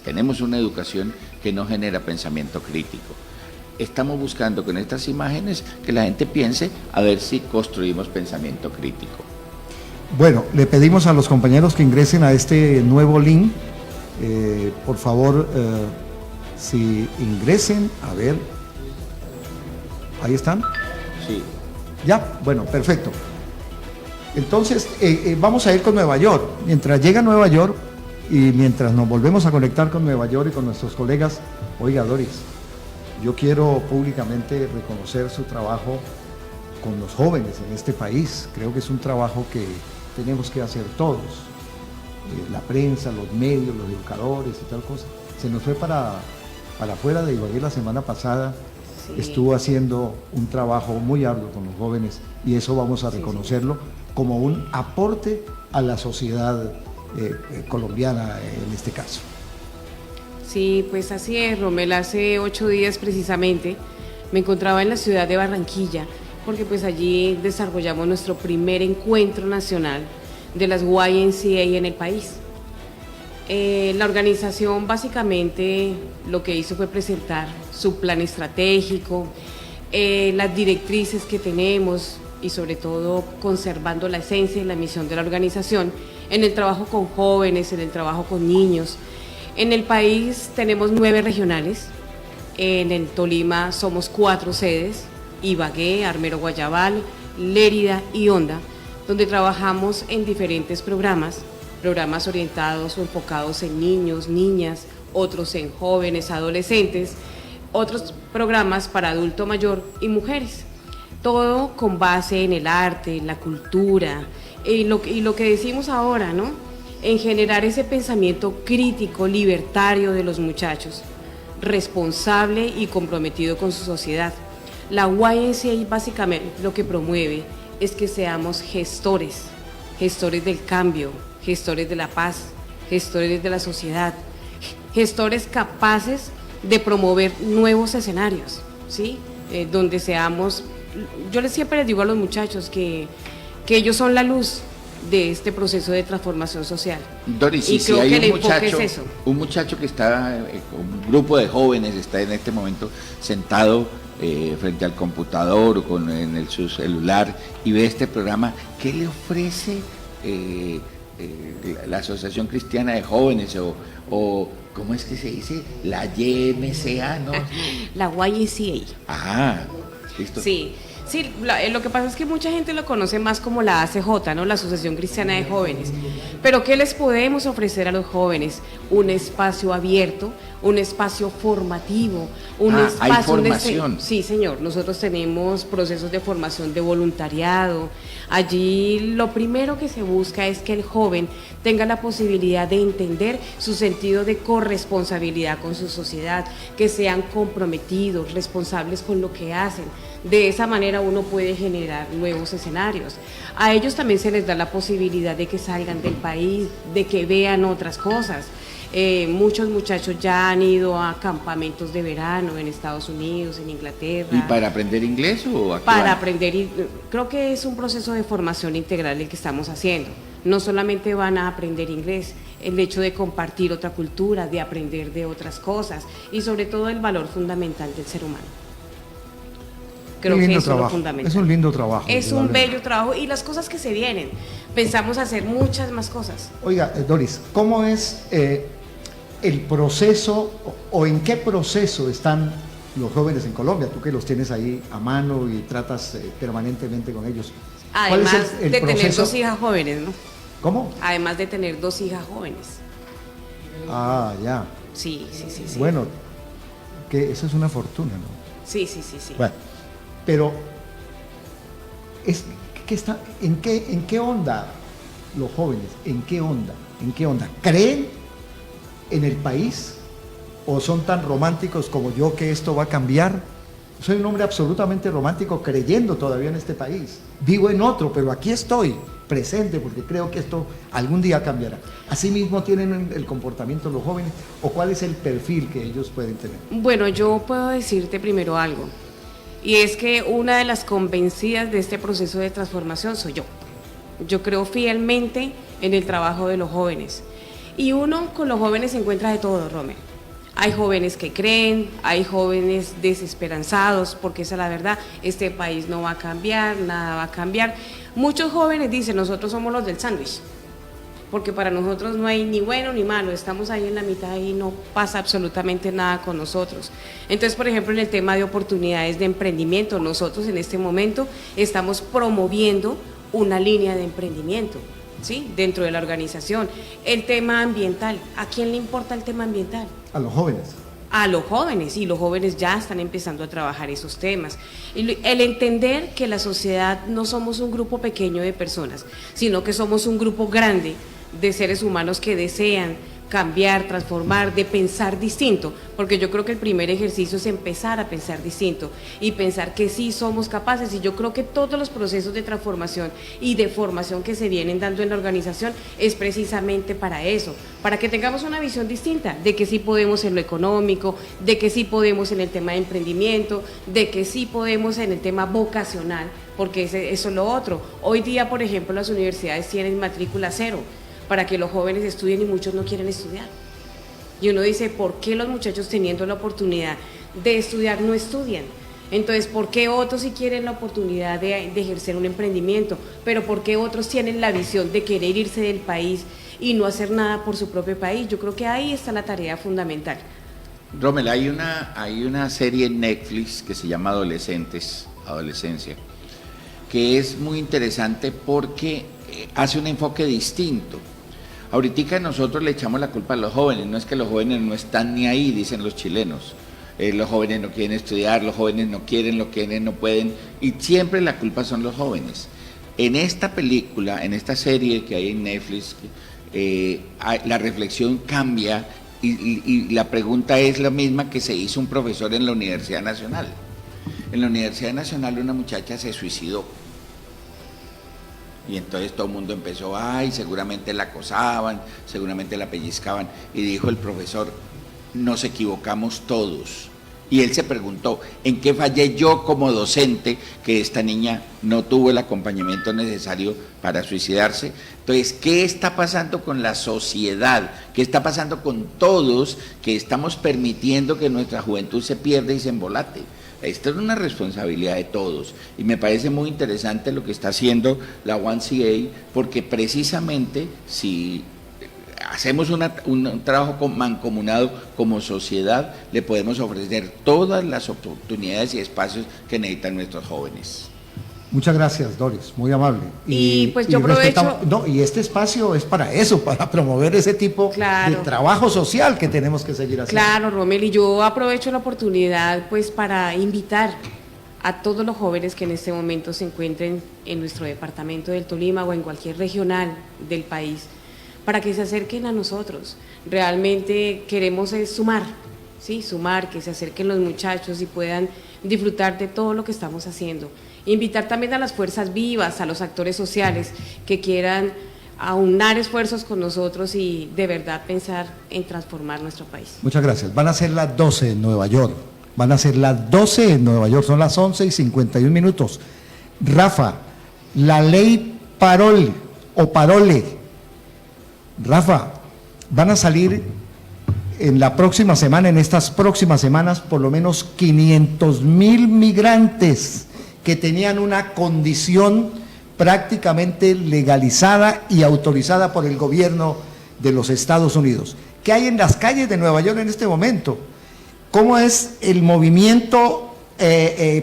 [SPEAKER 3] tenemos una educación que no genera pensamiento crítico. Estamos buscando con estas imágenes que la gente piense a ver si construimos pensamiento crítico.
[SPEAKER 1] Bueno, le pedimos a los compañeros que ingresen a este nuevo link. Por favor, si ingresen, a ver. ¿Ahí están?
[SPEAKER 3] Sí.
[SPEAKER 1] Ya, bueno, perfecto. Entonces, vamos a ir con Nueva York. Mientras llega a Nueva York y mientras nos volvemos a conectar con Nueva York y con nuestros colegas, oiga, Doris, yo quiero públicamente reconocer su trabajo con los jóvenes en este país. Creo que es un trabajo que tenemos que hacer todos. La prensa, los medios, los educadores y tal cosa. Se nos fue para afuera de Ibagué la semana pasada. Sí. Estuvo haciendo un trabajo muy arduo con los jóvenes y eso vamos a reconocerlo como un aporte a la sociedad colombiana en este caso.
[SPEAKER 2] Sí, pues así es, Romel. Hace 8 días precisamente me encontraba en la ciudad de Barranquilla, porque pues allí desarrollamos nuestro primer encuentro nacional de las YMCA en el país. La organización básicamente lo que hizo fue presentar su plan estratégico, las directrices que tenemos y sobre todo conservando la esencia y la misión de la organización en el trabajo con jóvenes, en el trabajo con niños, En el país tenemos 9 regionales, en el Tolima somos 4 sedes, Ibagué, Armero Guayabal, Lérida y Honda, donde trabajamos en diferentes programas orientados o enfocados en niños, niñas, otros en jóvenes, adolescentes, otros programas para adulto mayor y mujeres. Todo con base en el arte, en la cultura, y lo que decimos ahora, ¿no? En generar ese pensamiento crítico, libertario de los muchachos, responsable y comprometido con su sociedad. La YMCA básicamente lo que promueve es que seamos gestores del cambio, gestores de la paz, gestores de la sociedad, gestores capaces de promover nuevos escenarios, ¿sí? Donde seamos, siempre les digo a los muchachos que ellos son la luz de este proceso de transformación social.
[SPEAKER 3] Doris,
[SPEAKER 2] y
[SPEAKER 3] si
[SPEAKER 2] creo
[SPEAKER 3] hay
[SPEAKER 2] que
[SPEAKER 3] un
[SPEAKER 2] el enfoque es
[SPEAKER 3] muchacho,
[SPEAKER 2] eso.
[SPEAKER 3] un muchacho que está, un grupo de jóvenes está en este momento sentado frente al computador o en su celular y ve este programa, ¿qué le ofrece la Asociación Cristiana de Jóvenes o ¿cómo es que se dice? La YMCA, ¿no?
[SPEAKER 2] La YMCA.
[SPEAKER 3] Ah, listo.
[SPEAKER 2] Sí, lo que pasa es que mucha gente lo conoce más como la ACJ, ¿no? La Asociación Cristiana de Jóvenes. Pero ¿qué les podemos ofrecer a los jóvenes? Un espacio abierto, un espacio formativo, un espacio...
[SPEAKER 3] ¿Hay formación?
[SPEAKER 2] Sí, señor. Nosotros tenemos procesos de formación de voluntariado. Allí lo primero que se busca es que el joven tenga la posibilidad de entender su sentido de corresponsabilidad con su sociedad, que sean comprometidos, responsables con lo que hacen. De esa manera uno puede generar nuevos escenarios. A ellos también se les da la posibilidad de que salgan del país, de que vean otras cosas. Muchos muchachos ya han ido a campamentos de verano en Estados Unidos, en Inglaterra.
[SPEAKER 3] ¿Y para aprender inglés o a qué
[SPEAKER 2] Para
[SPEAKER 3] van?
[SPEAKER 2] aprender, creo que es un proceso de formación integral el que estamos haciendo. No solamente van a aprender inglés, el hecho de compartir otra cultura, de aprender de otras cosas y sobre todo el valor fundamental del ser humano. Creo que eso es lo fundamental.
[SPEAKER 1] Es un lindo trabajo.
[SPEAKER 2] Es un bello trabajo y las cosas que se vienen. Pensamos hacer muchas más cosas.
[SPEAKER 1] Oiga, Doris, ¿cómo es el proceso o en qué proceso están los jóvenes en Colombia? Tú que los tienes ahí a mano y tratas permanentemente con ellos.
[SPEAKER 2] Además
[SPEAKER 1] ¿Cuál es el
[SPEAKER 2] de tener
[SPEAKER 1] proceso?
[SPEAKER 2] 2 hijas jóvenes, ¿no?
[SPEAKER 1] ¿Cómo?
[SPEAKER 2] Además de tener 2 hijas jóvenes.
[SPEAKER 1] Ah, ya.
[SPEAKER 2] Sí.
[SPEAKER 1] Bueno, que eso es una fortuna, ¿no?
[SPEAKER 2] Sí.
[SPEAKER 1] Bueno, pero ¿en qué onda los jóvenes? ¿En qué onda? ¿Creen en el país o son tan románticos como yo que esto va a cambiar? Soy un hombre absolutamente romántico creyendo todavía en este país. Vivo en otro, pero aquí estoy presente porque creo que esto algún día cambiará. ¿Asimismo tienen el comportamiento los jóvenes o cuál es el perfil que ellos pueden tener?
[SPEAKER 2] Bueno, yo puedo decirte primero algo, y es que una de las convencidas de este proceso de transformación soy yo. Yo creo fielmente en el trabajo de los jóvenes, y uno con los jóvenes se encuentra de todo, Rommel. Hay jóvenes que creen, hay jóvenes desesperanzados, porque esa es la verdad, este país no va a cambiar, nada va a cambiar. Muchos jóvenes dicen, nosotros somos los del sándwich, porque para nosotros no hay ni bueno ni malo, estamos ahí en la mitad y no pasa absolutamente nada con nosotros. Entonces, por ejemplo, en el tema de oportunidades de emprendimiento, nosotros en este momento estamos promoviendo una línea de emprendimiento, ¿sí? Dentro de la organización. El tema ambiental, ¿a quién le importa el tema ambiental?
[SPEAKER 1] A los jóvenes.
[SPEAKER 2] A los jóvenes, y los jóvenes ya están empezando a trabajar esos temas. El entender que la sociedad no somos un grupo pequeño de personas, sino que somos un grupo grande de seres humanos que desean cambiar, transformar, de pensar distinto, porque yo creo que el primer ejercicio es empezar a pensar distinto y pensar que sí somos capaces, y yo creo que todos los procesos de transformación y de formación que se vienen dando en la organización es precisamente para eso, para que tengamos una visión distinta, de que sí podemos en lo económico, de que sí podemos en el tema de emprendimiento, de que sí podemos en el tema vocacional, porque eso es lo otro. Hoy día, por ejemplo, las universidades tienen matrícula cero, para que los jóvenes estudien y muchos no quieren estudiar. Y uno dice, ¿por qué los muchachos teniendo la oportunidad de estudiar no estudian? Entonces, ¿por qué otros sí quieren la oportunidad de ejercer un emprendimiento? Pero ¿por qué otros tienen la visión de querer irse del país y no hacer nada por su propio país. Yo creo que ahí está la tarea fundamental.
[SPEAKER 3] Rommel, hay una serie en Netflix que se llama Adolescencia, que es muy interesante porque hace un enfoque distinto. Ahorita nosotros le echamos la culpa a los jóvenes, no es que los jóvenes no están ni ahí, dicen los chilenos. Los jóvenes no quieren estudiar, los jóvenes no quieren, los jóvenes no pueden, y siempre la culpa son los jóvenes. En esta película, en esta serie que hay en Netflix, la reflexión cambia y la pregunta es la misma que se hizo un profesor en la Universidad Nacional. En la Universidad Nacional una muchacha se suicidó. Y entonces todo el mundo empezó, ay, seguramente la acosaban, seguramente la pellizcaban. Y dijo el profesor, nos equivocamos todos. Y él se preguntó, ¿en qué fallé yo como docente que esta niña no tuvo el acompañamiento necesario para suicidarse? Entonces, ¿qué está pasando con la sociedad? ¿Qué está pasando con todos que estamos permitiendo que nuestra juventud se pierda y se embolate? Esto es una responsabilidad de todos y me parece muy interesante lo que está haciendo la YMCA, porque precisamente si hacemos un trabajo mancomunado como sociedad, le podemos ofrecer todas las oportunidades y espacios que necesitan nuestros jóvenes.
[SPEAKER 1] Muchas gracias, Doris, muy amable.
[SPEAKER 2] Y pues yo aprovecho...
[SPEAKER 1] y este espacio es para eso, para promover ese tipo de trabajo social que tenemos que seguir haciendo.
[SPEAKER 2] Claro, Rommel, y yo aprovecho la oportunidad pues para invitar a todos los jóvenes que en este momento se encuentren en nuestro departamento del Tolima o en cualquier regional del país, para que se acerquen a nosotros. Realmente queremos sumar, ¿sí? Sumar, que se acerquen los muchachos y puedan disfrutar de todo lo que estamos haciendo. Invitar también a las fuerzas vivas, a los actores sociales que quieran aunar esfuerzos con nosotros y de verdad pensar en transformar nuestro país.
[SPEAKER 1] Muchas gracias. Van a ser las 12 en Nueva York. Van a ser las 12 en Nueva York. Son las 11:51. Rafa, la ley Parole o Parole. Rafa, van a salir en la próxima semana, en estas próximas semanas, por lo menos 500,000 migrantes que tenían una condición prácticamente legalizada y autorizada por el gobierno de los Estados Unidos. ¿Qué hay en las calles de Nueva York en este momento? ¿Cómo es el movimiento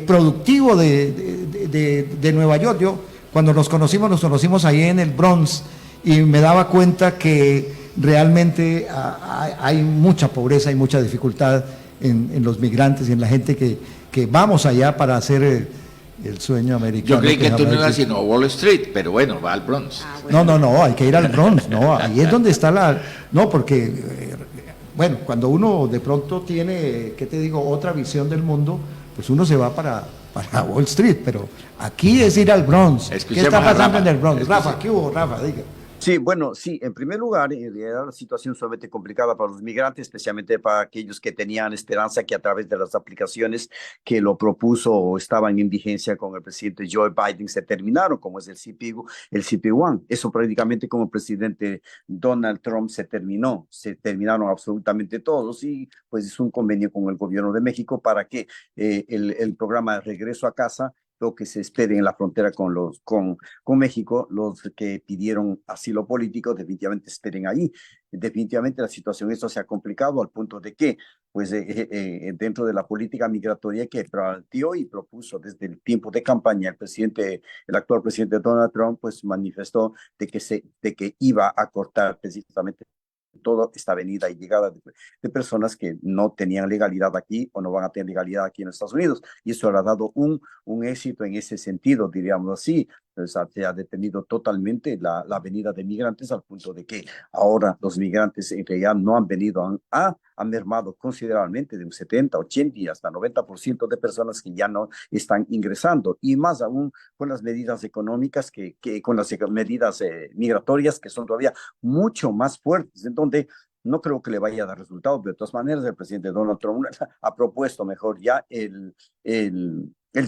[SPEAKER 1] productivo de Nueva York? Yo, cuando nos conocimos ahí en el Bronx y me daba cuenta que realmente hay mucha pobreza y mucha dificultad en los migrantes y en la gente que vamos allá para hacer el sueño americano.
[SPEAKER 3] Yo creí que tú no ibas sino a Wall Street, pero bueno, va al Bronx.
[SPEAKER 1] Bueno. No, hay que ir al Bronx, no, ahí es donde está no, porque, bueno, cuando uno de pronto tiene, ¿qué te digo?, otra visión del mundo, pues uno se va para Wall Street, pero aquí es ir al Bronx. ¿Qué está pasando en el Bronx? Rafa, ¿qué hubo, Rafa? Diga.
[SPEAKER 4] Sí, bueno, sí, en primer lugar, era la situación sumamente complicada para los migrantes, especialmente para aquellos que tenían esperanza que a través de las aplicaciones que lo propuso o estaban en vigencia con el presidente Joe Biden se terminaron, como es el CP1. Eso prácticamente como el presidente Donald Trump se terminaron absolutamente todos y pues es un convenio con el gobierno de México para que el programa de regreso a casa, lo que se espere en la frontera con México, los que pidieron asilo político definitivamente esperen ahí. Definitivamente la situación esto se ha complicado al punto de que pues dentro de la política migratoria que planteó y propuso desde el tiempo de campaña el actual presidente Donald Trump pues manifestó de que iba a cortar precisamente toda esta venida y llegada de personas que no tenían legalidad aquí o no van a tener legalidad aquí en Estados Unidos. Y eso le ha dado un éxito en ese sentido, diríamos así. Se ha detenido totalmente la venida de migrantes al punto de que ahora los migrantes en realidad no han venido, han mermado considerablemente de un 70, 80 y hasta 90% de personas que ya no están ingresando. Y más aún con las medidas económicas, con las medidas migratorias que son todavía mucho más fuertes, en donde no creo que le vaya a dar resultados. De todas maneras, el presidente Donald Trump ha propuesto mejor ya el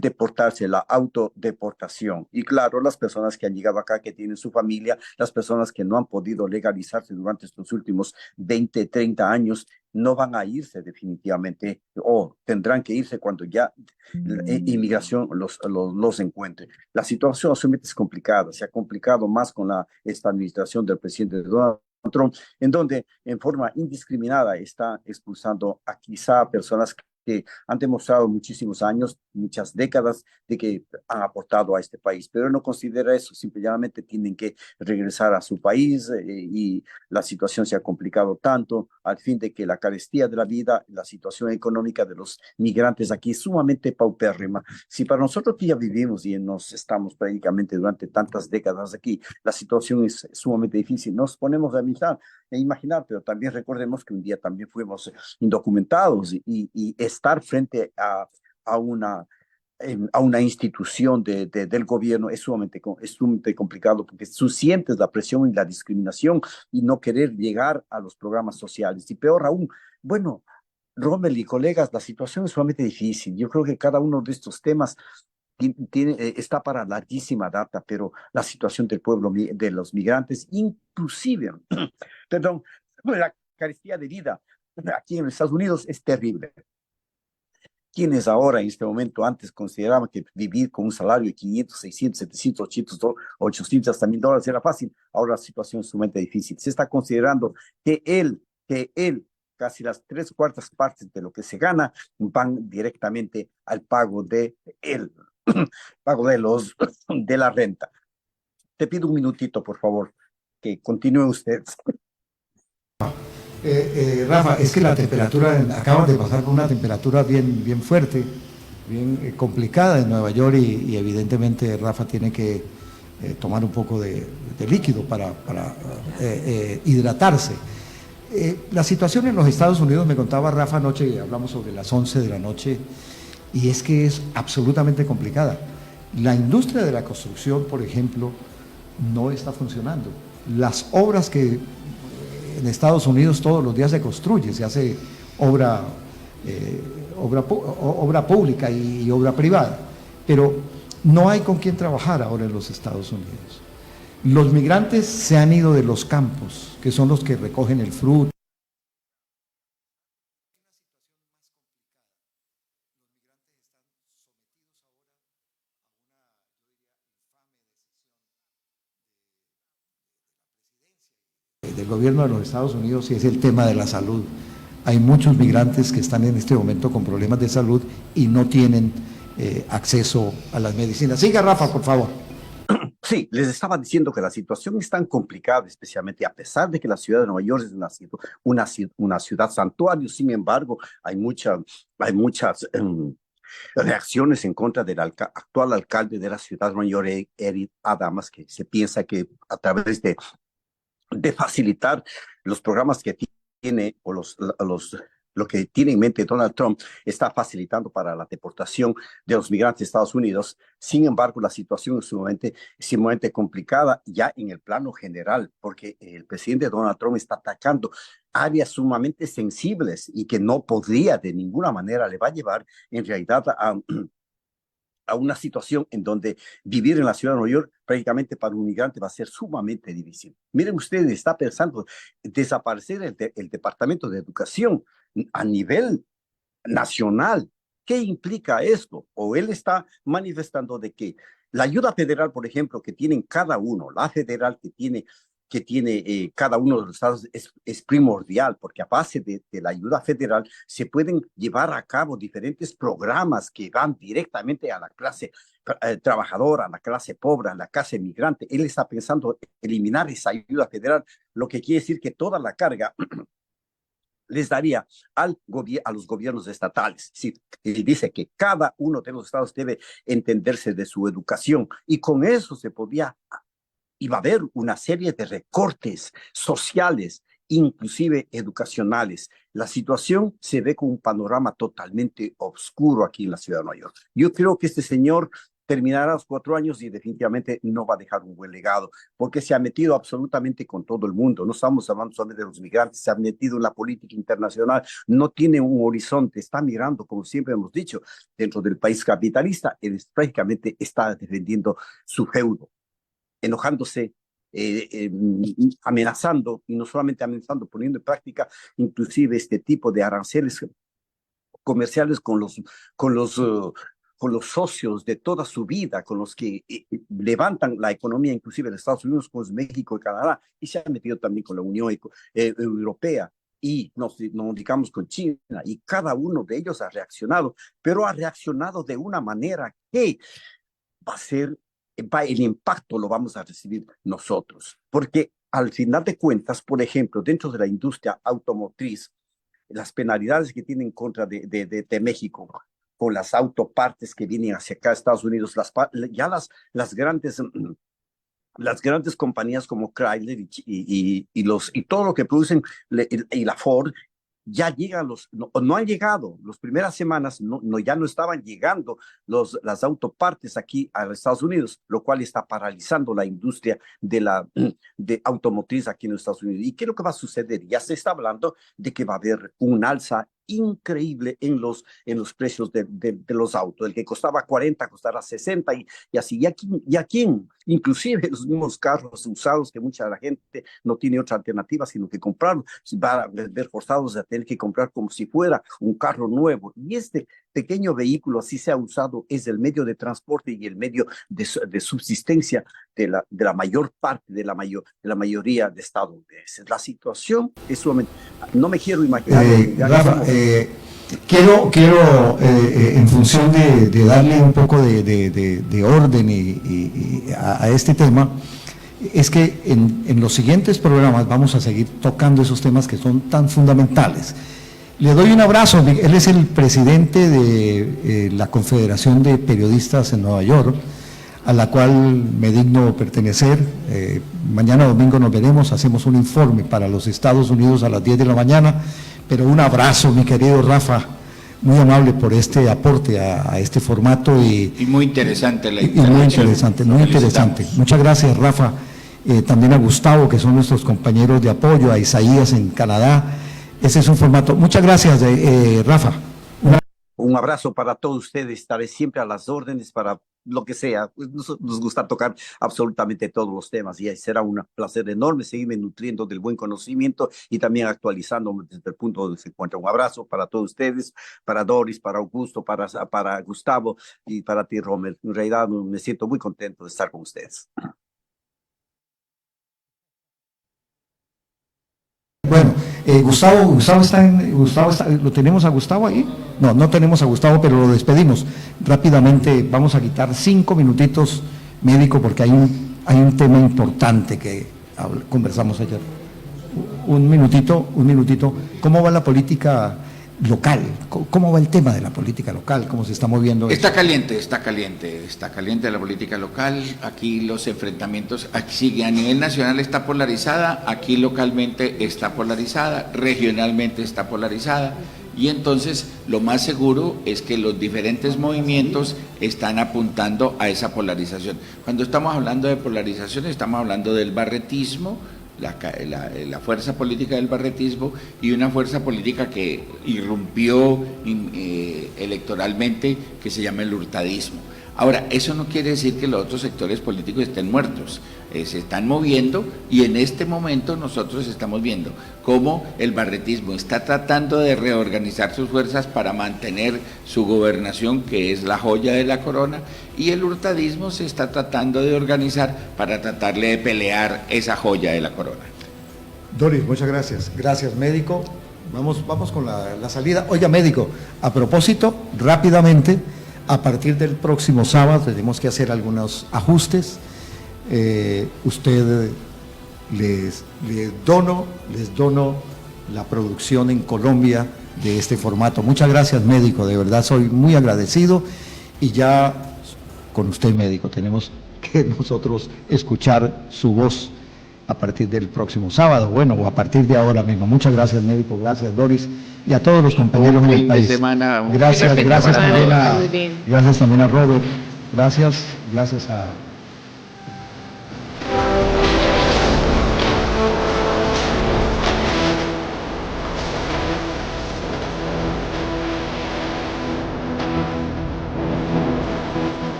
[SPEAKER 4] deportarse, la autodeportación. Y claro, las personas que han llegado acá, que tienen su familia, las personas que no han podido legalizarse durante estos últimos 20, 30 años, no van a irse definitivamente o tendrán que irse cuando ya la inmigración los encuentre. La situación obviamente es complicada, se ha complicado más con esta administración del presidente Donald Trump, en donde en forma indiscriminada está expulsando a quizá personas que han demostrado muchísimos años, muchas décadas de que han aportado a este país, pero él no considera eso, simplemente tienen que regresar a su país y la situación se ha complicado tanto al fin de que la carestía de la vida, la situación económica de los migrantes aquí es sumamente paupérrima. Si para nosotros que ya vivimos y nos estamos prácticamente durante tantas décadas aquí, la situación es sumamente difícil, nos ponemos a imaginar, pero también recordemos que un día también fuimos indocumentados y estar frente a una institución del gobierno es sumamente complicado porque tú sientes la presión y la discriminación y no querer llegar a los programas sociales. Y peor aún, bueno, Rommel y colegas, la situación es sumamente difícil. Yo creo que cada uno de estos temas está para larguísima data, pero la situación del pueblo, de los migrantes, inclusive, perdón, la carestía de vida aquí en Estados Unidos es terrible. Quienes ahora en este momento antes consideraban que vivir con un salario de 500, 600, 700, 800 hasta $1,000 era fácil, ahora la situación es sumamente difícil. Se está considerando que casi las 3/4 partes de lo que se gana van directamente al pago pago de la renta. Te pido un minutito, por favor, que continúe usted.
[SPEAKER 1] Rafa, es que la temperatura, acaban de pasar por una temperatura bien fuerte, bien complicada en Nueva York y evidentemente Rafa tiene que tomar un poco de líquido para hidratarse. La situación en los Estados Unidos, me contaba Rafa anoche, hablamos sobre las 11 de la noche, y es que es absolutamente complicada. La industria de la construcción, por ejemplo, no está funcionando. Las obras que en Estados Unidos todos los días se construye, se hace obra pública y obra privada, pero no hay con quién trabajar ahora en los Estados Unidos. Los migrantes se han ido de los campos, que son los que recogen el fruto. Del gobierno de los Estados Unidos, y es el tema de la salud. Hay muchos migrantes que están en este momento con problemas de salud y no tienen acceso a las medicinas. Siga, Rafa, por favor.
[SPEAKER 4] Sí, les estaba diciendo que la situación es tan complicada, especialmente a pesar de que la ciudad de Nueva York es una ciudad santuario. Sin embargo, hay muchas reacciones en contra del actual alcalde de la ciudad de Nueva York, Eric Adams, que se piensa que a través de facilitar los programas que tiene o lo que tiene en mente Donald Trump está facilitando para la deportación de los migrantes de Estados Unidos. Sin embargo, la situación es sumamente complicada ya en el plano general, porque el presidente Donald Trump está atacando áreas sumamente sensibles y que no podría de ninguna manera, le va a llevar en realidad a una situación en donde vivir en la ciudad de Nueva York prácticamente para un migrante va a ser sumamente difícil. Miren ustedes, está pensando desaparecer el Departamento de Educación a nivel nacional. ¿Qué implica esto? O él está manifestando de que la ayuda federal, por ejemplo, que tienen cada uno, la federal que tiene cada uno de los estados es primordial, porque a base de la ayuda federal se pueden llevar a cabo diferentes programas que van directamente a la clase trabajadora, a la clase pobre, a la clase migrante. Él está pensando eliminar esa ayuda federal, lo que quiere decir que toda la carga les daría a los gobiernos estatales. Sí, él dice que cada uno de los estados debe entenderse de su educación y con eso iba a haber una serie de recortes sociales, inclusive educacionales. La situación se ve con un panorama totalmente oscuro aquí en la ciudad de Nueva York. Yo creo que este señor terminará los 4 años y definitivamente no va a dejar un buen legado, porque se ha metido absolutamente con todo el mundo. No estamos hablando solamente de los migrantes, se ha metido en la política internacional, no tiene un horizonte, está mirando, como siempre hemos dicho, dentro del país capitalista, él prácticamente está defendiendo su feudo, enojándose, amenazando, y no solamente amenazando, poniendo en práctica inclusive este tipo de aranceles comerciales con los con los socios de toda su vida, con los que levantan la economía inclusive de Estados Unidos, con México y Canadá, y se ha metido también con la Unión Europea. Y nos dedicamos con China, y cada uno de ellos ha reaccionado, pero ha reaccionado de una manera que va a ser, el impacto lo vamos a recibir nosotros, porque al final de cuentas, por ejemplo, dentro de la industria automotriz, las penalidades que tienen en contra de México con las autopartes que vienen hacia acá a Estados Unidos, ya las grandes compañías como Chrysler y todo lo que producen y la Ford ya llegan no han llegado, las primeras semanas ya no estaban llegando las autopartes aquí a los Estados Unidos, lo cual está paralizando la industria de automotriz aquí en los Estados Unidos. ¿Y qué es lo que va a suceder? Ya se está hablando de que va a haber un alza increíble en los precios de los autos. El que costaba 40 costará 60 y así. Y aquí inclusive los mismos carros usados que mucha de la gente no tiene otra alternativa sino que comprarlos. Va a ver forzados a tener que comprar como si fuera un carro nuevo. Y este pequeño vehículo, así sea usado, es el medio de transporte y el medio de subsistencia de la mayor parte, de la mayoría de estadounidenses. La situación es sumamente... No me quiero imaginar...
[SPEAKER 1] Rafa, quiero en función de darle un poco de orden a este tema, es que en los siguientes programas vamos a seguir tocando esos temas que son tan fundamentales. Le doy un abrazo, él es el presidente de la Confederación de Periodistas en Nueva York, a la cual me digno pertenecer. Mañana domingo nos veremos, hacemos un informe para los Estados Unidos a las 10 de la mañana, pero un abrazo, mi querido Rafa, muy amable por este aporte a este formato. Y muy interesante la intervención. Muy interesante. Muchas gracias, Rafa. También a Gustavo, que son nuestros compañeros de apoyo, a Isaías en Canadá. Ese es un formato. Muchas gracias, Rafa.
[SPEAKER 4] Un abrazo para todos ustedes. Estaré siempre a las órdenes para lo que sea. Nos gusta tocar absolutamente todos los temas y será un placer enorme seguirme nutriendo del buen conocimiento y también actualizándome desde el punto donde se encuentra. Un abrazo para todos ustedes, para Doris, para Augusto, para Gustavo y para ti, Rommel. En realidad me siento muy contento de estar con ustedes.
[SPEAKER 1] Bueno, Gustavo está, ¿lo tenemos a Gustavo ahí? No tenemos a Gustavo, pero lo despedimos. Rápidamente vamos a quitar 5 minutitos, médico, porque hay un tema importante que conversamos ayer. Un minutito. ¿Cómo va la política local? ¿Cómo va el tema de la política local? ¿Cómo se está moviendo?
[SPEAKER 3] Está caliente la política local. Aquí los enfrentamientos, aquí a nivel nacional está polarizada, aquí localmente está polarizada, regionalmente está polarizada, y entonces lo más seguro es que los diferentes movimientos están apuntando a esa polarización. Cuando estamos hablando de polarización, estamos hablando del barretismo, la fuerza política del barretismo y una fuerza política que irrumpió electoralmente, que se llama el hurtadismo. Ahora, eso no quiere decir que los otros sectores políticos estén muertos, se están moviendo, y en este momento nosotros estamos viendo cómo el barretismo está tratando de reorganizar sus fuerzas para mantener su gobernación, que es la joya de la corona, y el hurtadismo se está tratando de organizar para tratarle de pelear esa joya de la corona.
[SPEAKER 1] Doris, muchas gracias. Gracias, médico. Vamos con la salida. Oiga, médico, a propósito, rápidamente, a partir del próximo sábado tenemos que hacer algunos ajustes. Usted les dono la producción en Colombia de este formato. Muchas gracias, médico, de verdad soy muy agradecido, y ya con usted, médico, tenemos que nosotros escuchar su voz a partir del próximo sábado, o a partir de ahora mismo. Muchas gracias, médico, gracias, Doris, y a todos los compañeros del país. Gracias, Elena, gracias también a Robert, gracias a